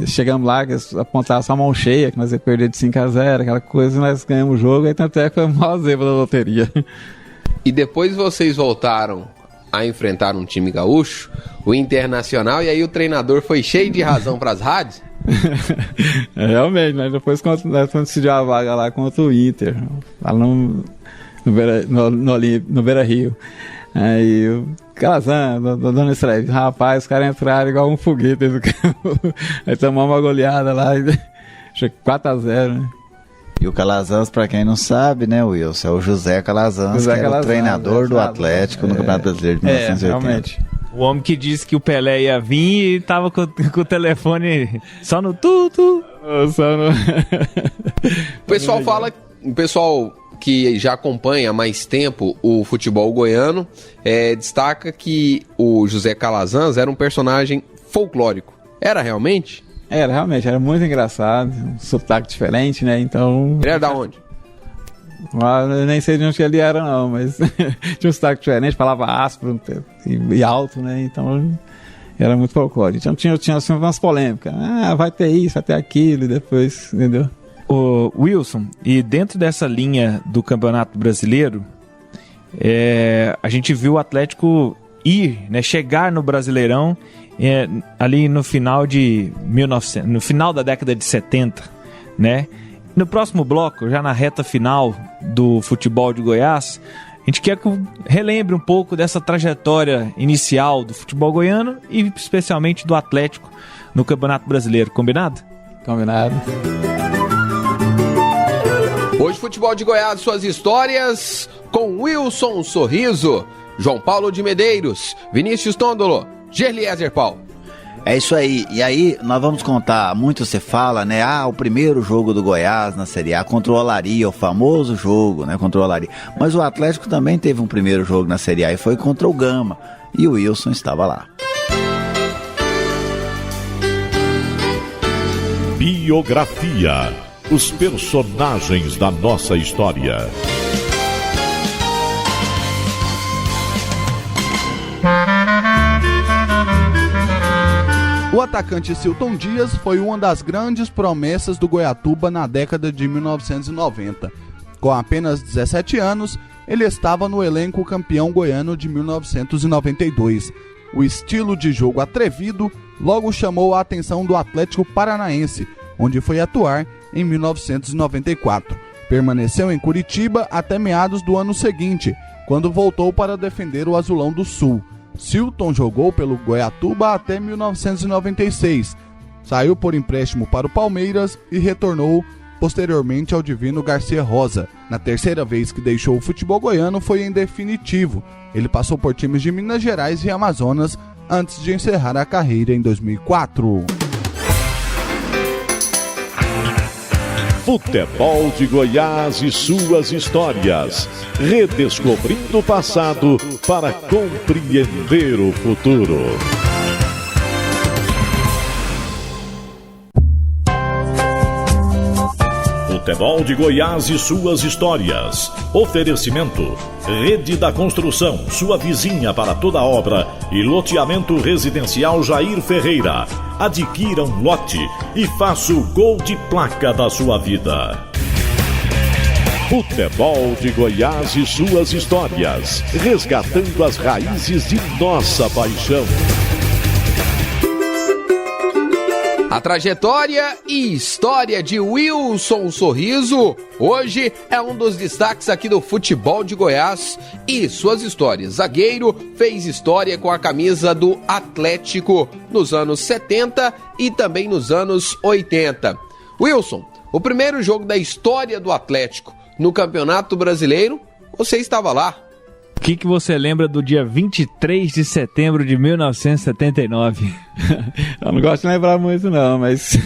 chegamos lá, que apontaram só a mão cheia, que nós ia perder de 5-0, aquela coisa, e nós ganhamos o jogo, aí tanto é que foi uma zebra da loteria. E depois vocês voltaram a enfrentar um time gaúcho, o Internacional, e aí o treinador foi cheio de razão para as rádios? Realmente, mas depois nós decidiu a vaga lá contra o Inter, lá no Beira-Rio. Aí o Calazan, Dona Estreia, rapaz, os caras entraram igual um foguete do campo. Aí tomamos uma goleada lá, 4-0, né? E o Calazans, pra quem não sabe, né, Wilson, é o José Calazans, que era o treinador do Atlético no Campeonato Brasileiro de 1980. Realmente. O homem que disse que o Pelé ia vir e tava com o telefone só no tudo. O pessoal que já acompanha há mais tempo o futebol goiano destaca que o José Calazans era um personagem folclórico. Era realmente? Era realmente, era muito engraçado, um sotaque diferente, né? Então. Ele era da onde? Eu nem sei de onde ele era, não, mas tinha um sotaque diferente, falava áspero e alto, né? Então era muito folclórico. Então tinha assim, umas polêmicas. Vai ter isso, vai ter aquilo, e depois, entendeu? O Wilson, e dentro dessa linha do Campeonato Brasileiro, a gente viu o Atlético ir, né, chegar no Brasileirão ali no final no final da década de 70, né? No próximo bloco, já na reta final do futebol de Goiás, a gente quer que relembre um pouco dessa trajetória inicial do futebol goiano e especialmente do Atlético no Campeonato Brasileiro. Combinado? Combinado. Hoje, Futebol de Goiás, suas histórias com Wilson Sorriso, João Paulo de Medeiros, Vinícius Tondolo, Gerliezer Paulo. É isso aí, e aí nós vamos contar, muito se fala, né, o primeiro jogo do Goiás na Série A contra o Olaria, o famoso jogo, né, contra o Olaria, mas o Atlético também teve um primeiro jogo na Série A e foi contra o Gama, e o Wilson estava lá. Biografia, os personagens da nossa história. O atacante Cilton Dias foi uma das grandes promessas do Goiatuba na década de 1990. Com apenas 17 anos, ele estava no elenco campeão goiano de 1992. O estilo de jogo atrevido logo chamou a atenção do Atlético Paranaense, onde foi atuar em 1994. Permaneceu em Curitiba até meados do ano seguinte, quando voltou para defender o Azulão do Sul. Cilton jogou pelo Goiatuba até 1996, saiu por empréstimo para o Palmeiras e retornou posteriormente ao Divino Garcia Rosa. Na terceira vez que deixou o futebol goiano foi em definitivo. Ele passou por times de Minas Gerais e Amazonas antes de encerrar a carreira em 2004. Futebol de Goiás e suas histórias. Redescobrindo o passado para compreender o futuro. Futebol de Goiás e suas histórias. Oferecimento: Rede da Construção, sua vizinha para toda obra, e loteamento residencial Jair Ferreira. Adquira um lote e faça o gol de placa da sua vida. Futebol de Goiás e suas histórias, resgatando as raízes de nossa paixão. A trajetória e história de Wilson Sorriso hoje é um dos destaques aqui do Futebol de Goiás e suas histórias. Zagueiro, fez história com a camisa do Atlético nos anos 70 e também nos anos 80. Wilson, o primeiro jogo da história do Atlético no Campeonato Brasileiro, você estava lá. O que você lembra do dia 23 de setembro de 1979? Eu não gosto de lembrar muito não, mas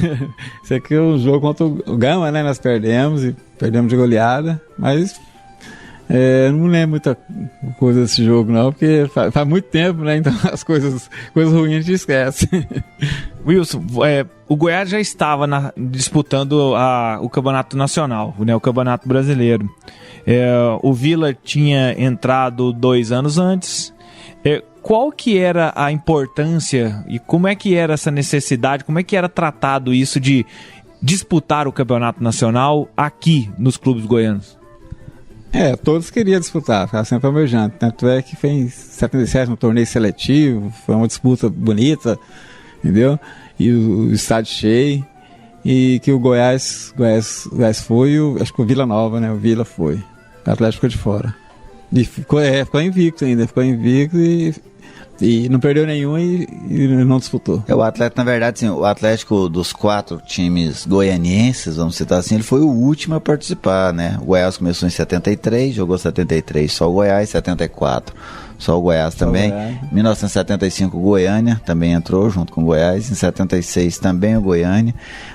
esse aqui é um jogo contra o Gama, né? Nós perdemos de goleada, mas não lembro muita coisa desse jogo não, porque faz muito tempo, né? Então as coisas ruins a gente esquece. Wilson, o Goiás já estava disputando o Campeonato Nacional, né? O Campeonato Brasileiro. O Vila tinha entrado 2 anos antes. Qual que era a importância e como é que era essa necessidade, como é que era tratado isso de disputar o Campeonato Nacional aqui nos clubes goianos? Todos queriam disputar, ficava sempre almejando. Tanto é que foi em 77 um torneio seletivo, foi uma disputa bonita, entendeu? E o estádio cheio. E que o Goiás foi, acho que o Vila Nova, né? O Vila foi. O Atlético ficou de fora. E ficou invicto ainda, e não perdeu nenhum e não disputou. O Atlético, na verdade, sim, o Atlético dos 4 times goianienses, vamos citar assim, ele foi o último a participar, né? O Goiás começou em 73, jogou 73 só o Goiás, 74 só o Goiás também. Em 1975 o Goiânia também entrou junto com o Goiás, em 76 também o Goiânia.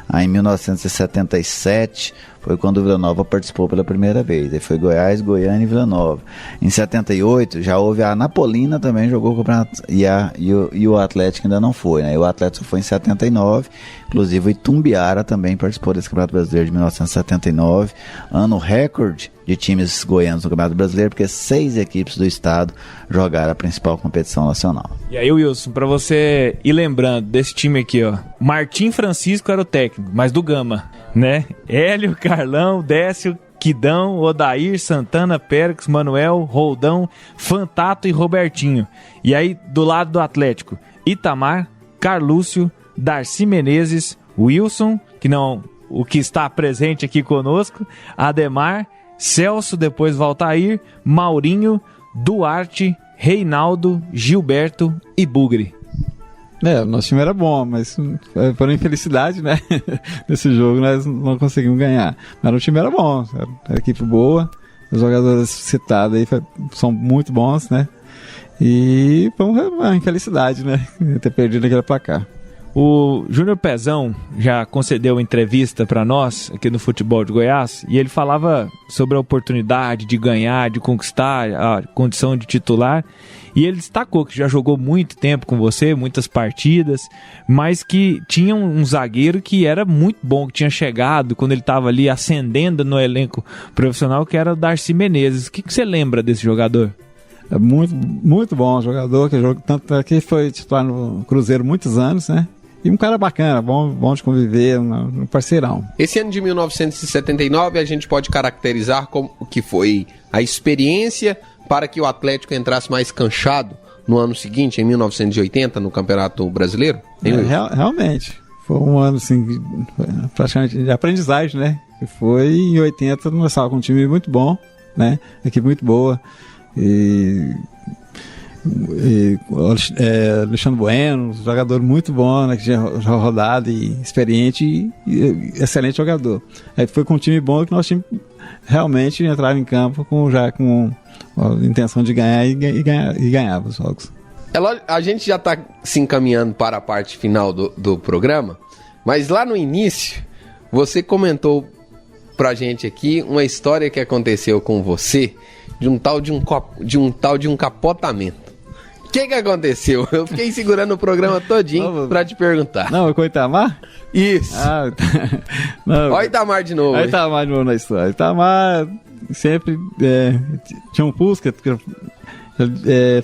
Aí em 1977 foi quando o Vila Nova participou pela primeira vez. Aí foi Goiás, Goiânia e Vila Nova. Em 78 já houve a Anapolina também, jogou campeonato e o Atlético ainda não foi, né? O Atlético foi em 79, inclusive o Itumbiara também participou desse Campeonato Brasileiro de 1979, ano recorde de times goianos no Campeonato Brasileiro, porque 6 equipes do estado jogaram a principal competição nacional. E aí, Wilson, pra você ir lembrando desse time aqui, ó, Martim Francisco era o técnico, mas do Gama, né? Hélio, Carlão, Décio, Quidão, Odair, Santana, Pérez, Manuel, Roldão, Fantato e Robertinho. E aí, do lado do Atlético, Itamar, Carlúcio, Darcy Menezes, Wilson, o que está presente aqui conosco, Ademar, Celso, depois Valtair, Maurinho, Duarte, Reinaldo, Gilberto e Bugre. O nosso time era bom, mas por infelicidade, né? Nesse jogo nós não conseguimos ganhar. Mas o time era bom, era uma equipe boa, os jogadores citados aí são muito bons, né? E foi uma infelicidade, né? Ter perdido aquele placar. O Júnior Pezão já concedeu entrevista para nós aqui no Futebol de Goiás e ele falava sobre a oportunidade de ganhar, de conquistar a condição de titular, e ele destacou que já jogou muito tempo com você, muitas partidas, mas que tinha um zagueiro que era muito bom, que tinha chegado quando ele estava ali ascendendo no elenco profissional, que era o Darcy Menezes. O que você lembra desse jogador? É muito, muito bom jogador, tanto que foi titular no Cruzeiro muitos anos, né? E um cara bacana, bom de conviver, um parceirão. Esse ano de 1979 a gente pode caracterizar como que foi a experiência para que o Atlético entrasse mais canchado no ano seguinte, em 1980, no Campeonato Brasileiro? Realmente. Foi um ano, assim, praticamente de aprendizagem, né? Que foi em 80, nós estávamos com um time muito bom, né? Equipe muito boa. Alexandre Bueno, jogador muito bom, né, que tinha rodado e experiente e excelente jogador. Aí foi com um time bom que nosso time realmente entrava em campo já com a intenção de ganhar e ganhava os jogos. A gente já está se encaminhando para a parte final do programa, mas lá no início você comentou pra gente aqui uma história que aconteceu com você de um tal de um capotamento. O que aconteceu? Eu fiquei segurando o programa todinho pra te perguntar. Não, com o Itamar? Isso. Olha o Itamar de novo. Olha o Itamar de novo na história. Itamar sempre tinha um Fusca,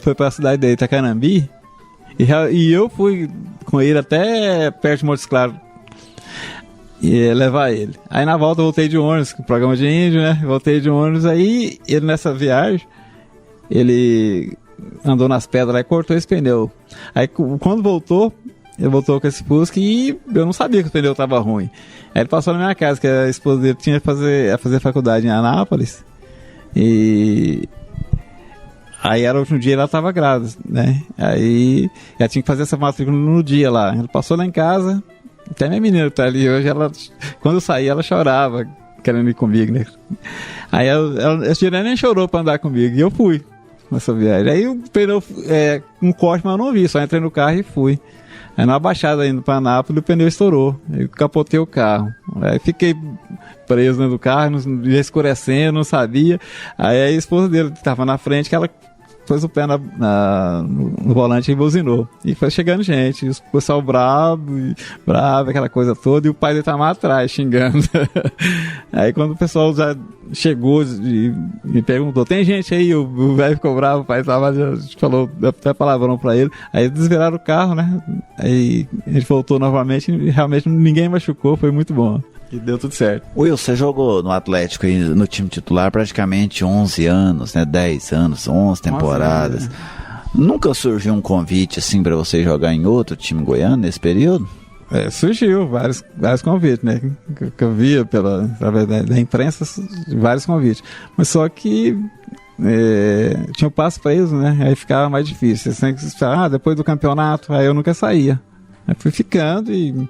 foi pra cidade de Itacanambi, e eu fui com ele até perto de Montes Claros e levar ele. Aí na volta eu voltei de ônibus, com o programa de índio, né? Voltei de ônibus, aí ele nessa viagem, ele andou nas pedras lá e cortou esse pneu. Aí quando voltou, ele voltou com esse Fusca e eu não sabia que o pneu estava ruim. Aí ele passou na minha casa, que a esposa dele tinha a fazer faculdade em Anápolis. E aí era o último dia, ela estava grávida, né? Aí ela tinha que fazer essa matrícula no dia lá. Ele passou lá em casa, até minha menina que tá ali hoje, quando eu saí, ela chorava, querendo ir comigo, né? Aí esse dia nem chorou para andar comigo, e eu fui nessa viagem. Aí o pneu, um corte, mas eu não vi, só entrei no carro e fui. Aí numa baixada indo para Anápolis, o pneu estourou. Eu capotei o carro. Aí fiquei preso dentro do carro, ia escurecendo, não sabia. Aí a esposa dele que estava na frente, que ela pôs o pé no volante e buzinou. E foi chegando gente, o pessoal bravo, aquela coisa toda, e o pai dele estava lá atrás, xingando. Aí quando o pessoal já chegou e me perguntou, tem gente aí? O velho ficou bravo, o pai tava, já falou até palavrão pra ele. Aí eles desviraram o carro, né? Aí a gente voltou novamente e realmente ninguém machucou, foi muito bom. E deu tudo certo. Will, você jogou no Atlético e no time titular praticamente 11 anos, né? 10 anos, 11 temporadas. Nossa, nunca surgiu um convite assim pra você jogar em outro time goiano nesse período? Surgiu vários convites, né? Que eu via através da imprensa, vários convites. Mas só que tinha o passo preso, né? Aí ficava mais difícil. Você tem que esperar, depois do campeonato, aí eu nunca saía. Aí fui ficando e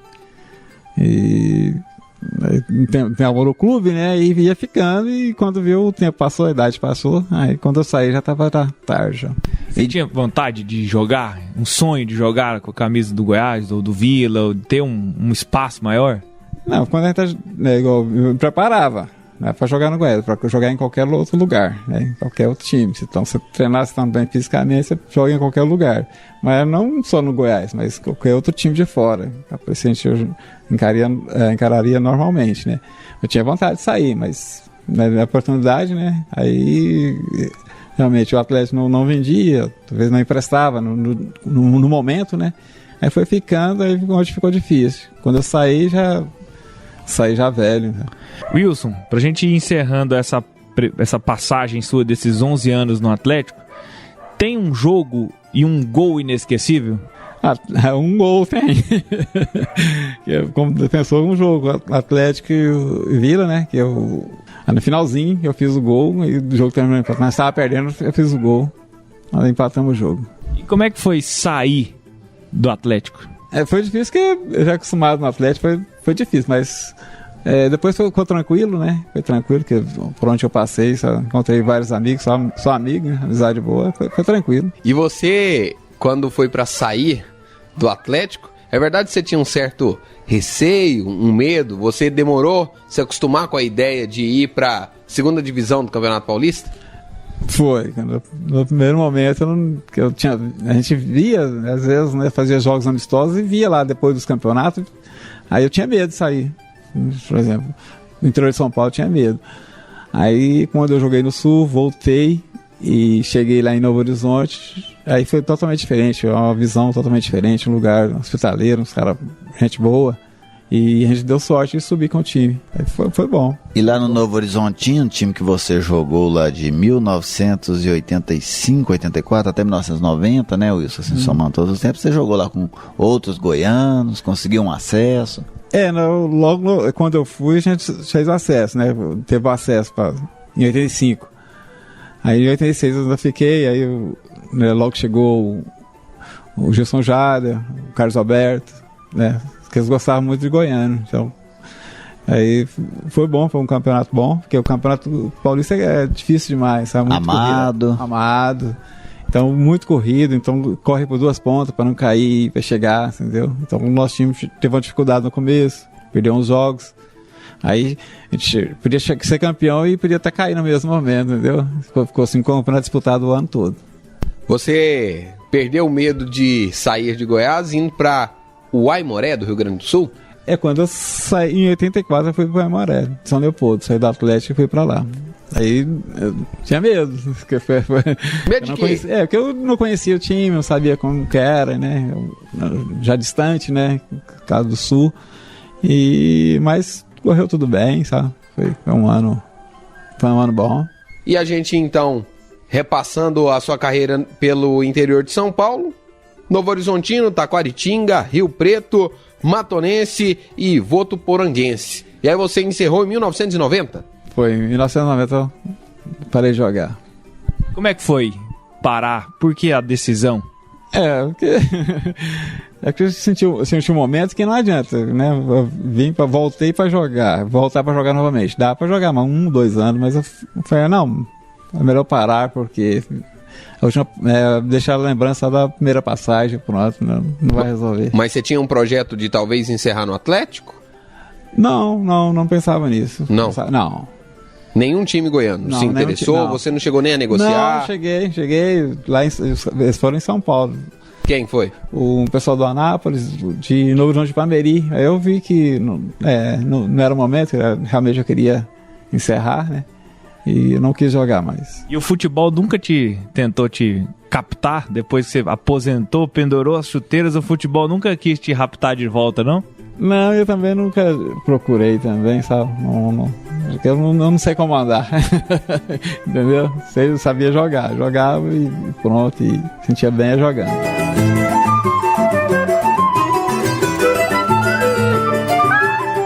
tem amor no clube, né? E ia ficando, e quando viu o tempo passou, a idade passou, aí quando eu saí já tava tarde. Já. Você tinha vontade de jogar? Um sonho de jogar com a camisa do Goiás, ou do Vila, ou ter um espaço maior? Não, quando a gente igual, eu me preparava. não é para jogar no Goiás, é para jogar em qualquer outro lugar, né? Em qualquer outro time. Então, se você treinasse também fisicamente, você joga em qualquer lugar. Mas não só no Goiás, mas qualquer outro time de fora. Por isso a gente encararia normalmente, né? Eu tinha vontade de sair, mas na oportunidade, né? Aí realmente o Atlético não vendia, talvez não emprestava no momento, né? Aí foi ficando, aí onde ficou difícil. Quando eu saí já velho. Né? Wilson, pra gente ir encerrando essa passagem sua desses 11 anos no Atlético, tem um jogo e um gol inesquecível? Um gol tem. Como defensor, um jogo Atlético e Vila, né? Que no finalzinho eu fiz o gol e o jogo terminou empatado. Nós estávamos perdendo, eu fiz o gol. Nós empatamos o jogo. E como é que foi sair do Atlético? Foi difícil, porque eu já acostumado no Atlético, foi difícil, mas depois ficou tranquilo, né? Foi tranquilo, porque por onde eu passei, só encontrei vários amigos, só amigo, né? Amizade boa, foi tranquilo. E você, quando foi para sair do Atlético, é verdade que você tinha um certo receio, um medo? Você demorou a se acostumar com a ideia de ir para segunda divisão do Campeonato Paulista? Foi, no primeiro momento a gente via, às vezes, né, fazia jogos amistosos e via lá depois dos campeonatos, aí eu tinha medo de sair, por exemplo, no interior de São Paulo eu tinha medo. Aí quando eu joguei no Sul, voltei e cheguei lá em Novo Horizonte, aí foi totalmente diferente, uma visão totalmente diferente, um lugar hospitaleiro, uns caras, gente boa. E a gente deu sorte de subir com o time. Aí foi bom. E lá no Novo Horizontino, time que você jogou lá de 1985, 84 até 1990, né, Wilson? Assim, somando todos os tempos, você jogou lá com outros goianos, conseguiu um acesso? Logo quando eu fui, a gente fez o acesso, né? Teve o acesso em 85. Aí em 86 eu ainda fiquei, aí logo chegou o Gilson Jada, o Carlos Alberto, né? Porque eles gostavam muito de goiano, então aí foi bom, foi um campeonato bom, porque o campeonato paulista é difícil demais, sabe? Muito amado, então muito corrido, então corre por duas pontas para não cair, para chegar, entendeu? Então o nosso time teve uma dificuldade no começo, perdeu uns jogos, aí a gente podia ser campeão e podia até cair no mesmo momento, entendeu? Ficou assim com o campeonato disputado o ano todo. Você perdeu o medo de sair de Goiás indo para o Aimoré do Rio Grande do Sul? Quando eu saí em 84 eu fui pro Aimoré, São Leopoldo, saí do Atlético e fui pra lá. Aí eu tinha medo. Medo de quê? Porque eu não conhecia o time, não sabia como que era, né? Já distante, né? Caso do Sul. Mas correu tudo bem, sabe? Foi um ano bom. E a gente então, repassando a sua carreira pelo interior de São Paulo, Novo Horizontino, Taquaritinga, Rio Preto, Matonense e Votuporanguense. E aí você encerrou em 1990? Foi, em 1990 eu parei de jogar. Como é que foi parar? Por que a decisão? Porque eu senti um momento que não adianta, né? Eu voltei para voltar para jogar novamente. Dá para jogar mais 1-2 anos, mas eu falei, não, é melhor parar porque... A última, deixar a lembrança da primeira passagem, pronto, não vai resolver. Mas você tinha um projeto de talvez encerrar no Atlético? Não pensava nisso. Não. Nenhum time goiano se interessou? Você não chegou nem a negociar? Não, cheguei. Lá eles foram em São Paulo. Quem foi? O pessoal do Anápolis, de Novo Horizonte de Pameri. Aí eu vi que não era o momento, realmente eu queria encerrar, né? E eu não quis jogar mais. E o futebol nunca tentou te captar? Depois que você aposentou, pendurou as chuteiras, o futebol nunca quis te raptar de volta, não? Não, eu também nunca procurei também, sabe? Eu não sei como andar. Entendeu? Eu sabia jogar. Jogava e pronto, e sentia bem jogando.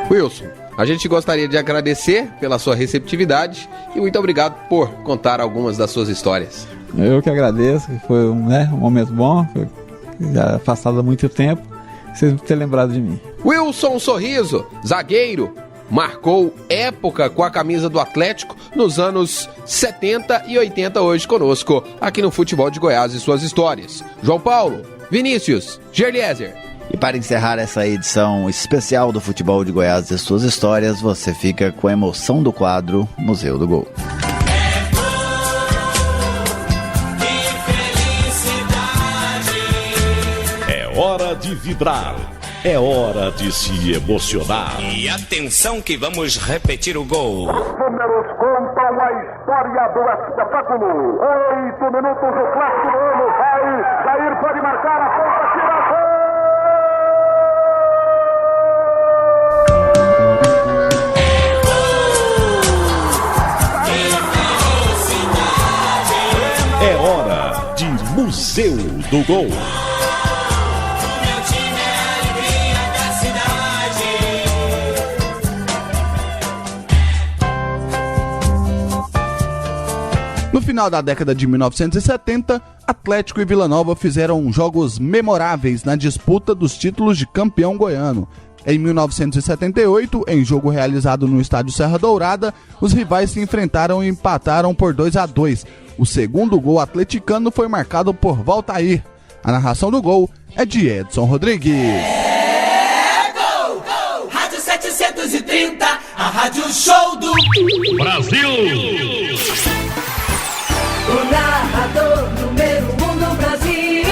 Wilson, a gente gostaria de agradecer pela sua receptividade e muito obrigado por contar algumas das suas histórias. Eu que agradeço, foi um momento bom, já afastado há muito tempo, vocês vão ter lembrado de mim. Wilson Sorriso, zagueiro, marcou época com a camisa do Atlético nos anos 70 e 80 hoje conosco, aqui no Futebol de Goiás e suas histórias. João Paulo, Vinícius, Gerliezer. E para encerrar essa edição especial do Futebol de Goiás e suas histórias, você fica com a emoção do quadro Museu do Gol. É hora de vibrar, é hora de se emocionar. E atenção que vamos repetir o gol. Os números contam a história do espetáculo. 8 minutos do clássico do ano. Vai, Jair pode marcar a ponta, tira a É hora de Museu do Gol. No final da década de 1970, Atlético e Vila Nova fizeram jogos memoráveis na disputa dos títulos de campeão goiano. Em 1978, em jogo realizado no estádio Serra Dourada, os rivais se enfrentaram e empataram por 2-2. O segundo gol atleticano foi marcado por Valtair. A narração do gol é de Edson Rodrigues. Gol, gol, Rádio 730, a Rádio Show do Brasil! O narrador número 1 do Brasil,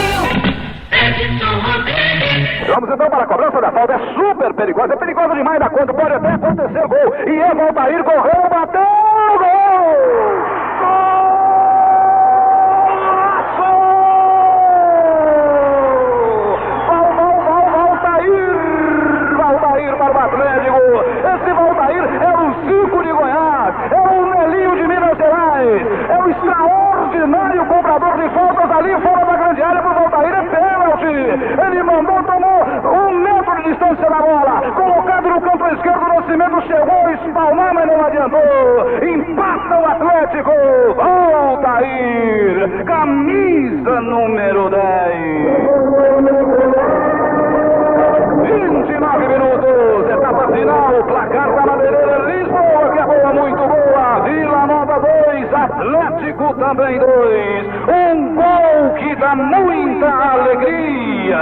Edson Rodrigues. Vamos então para a cobrança da falta. É super perigosa, é perigosa demais da conta. Pode até acontecer gol. E é Valtair, correu, bateu, gol! Valtair para o Atlético. Esse Valtair é o Zico de Goiás, é o Nelinho de Minas Gerais, é o extraordinário cobrador de faltas ali fora da grande área. Para o Valtair é pênalti. Ele mandou, tomou 1 metro de distância da bola, colocado no canto esquerdo. O Nascimento chegou a espalmar, mas não adiantou. Empata o Atlético. Valtair, camisa número 10. 29 minutos, etapa final, placar da Madeireira, Lisboa, que é boa, muito boa, Vila Nova 2, Atlético também 2, um gol que dá muita alegria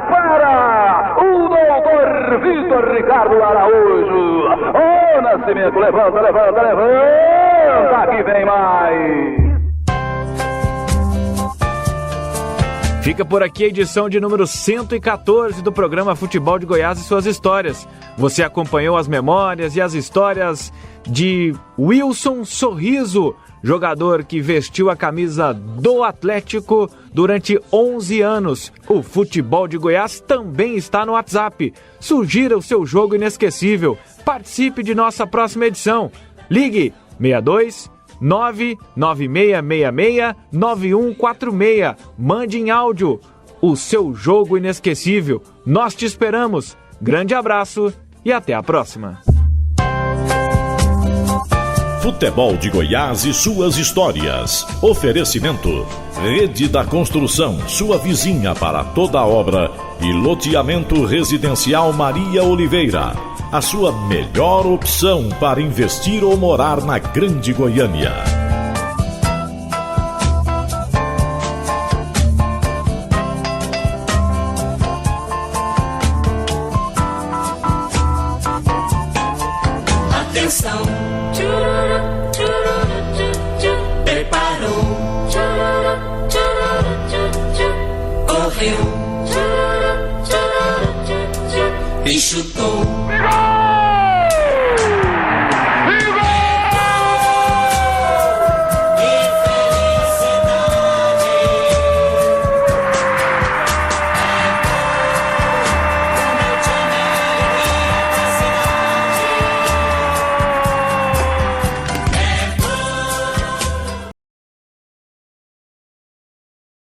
para o doutor Vitor Ricardo Araújo. Ô, Nascimento, levanta, que vem mais. Fica por aqui a edição de número 114 do programa Futebol de Goiás e suas histórias. Você acompanhou as memórias e as histórias de Wilson Sorriso, jogador que vestiu a camisa do Atlético durante 11 anos. O Futebol de Goiás também está no WhatsApp. Sugira o seu jogo inesquecível. Participe de nossa próxima edição. Ligue 62 996669146. Mande em áudio o seu jogo inesquecível. Nós te esperamos. Grande abraço e até a próxima. Futebol de Goiás e suas histórias. Oferecimento: Rede da Construção, sua vizinha para toda obra, e loteamento residencial Maria Oliveira. A sua melhor opção para investir ou morar na Grande Goiânia. Atenção, preparou, correu e chutou.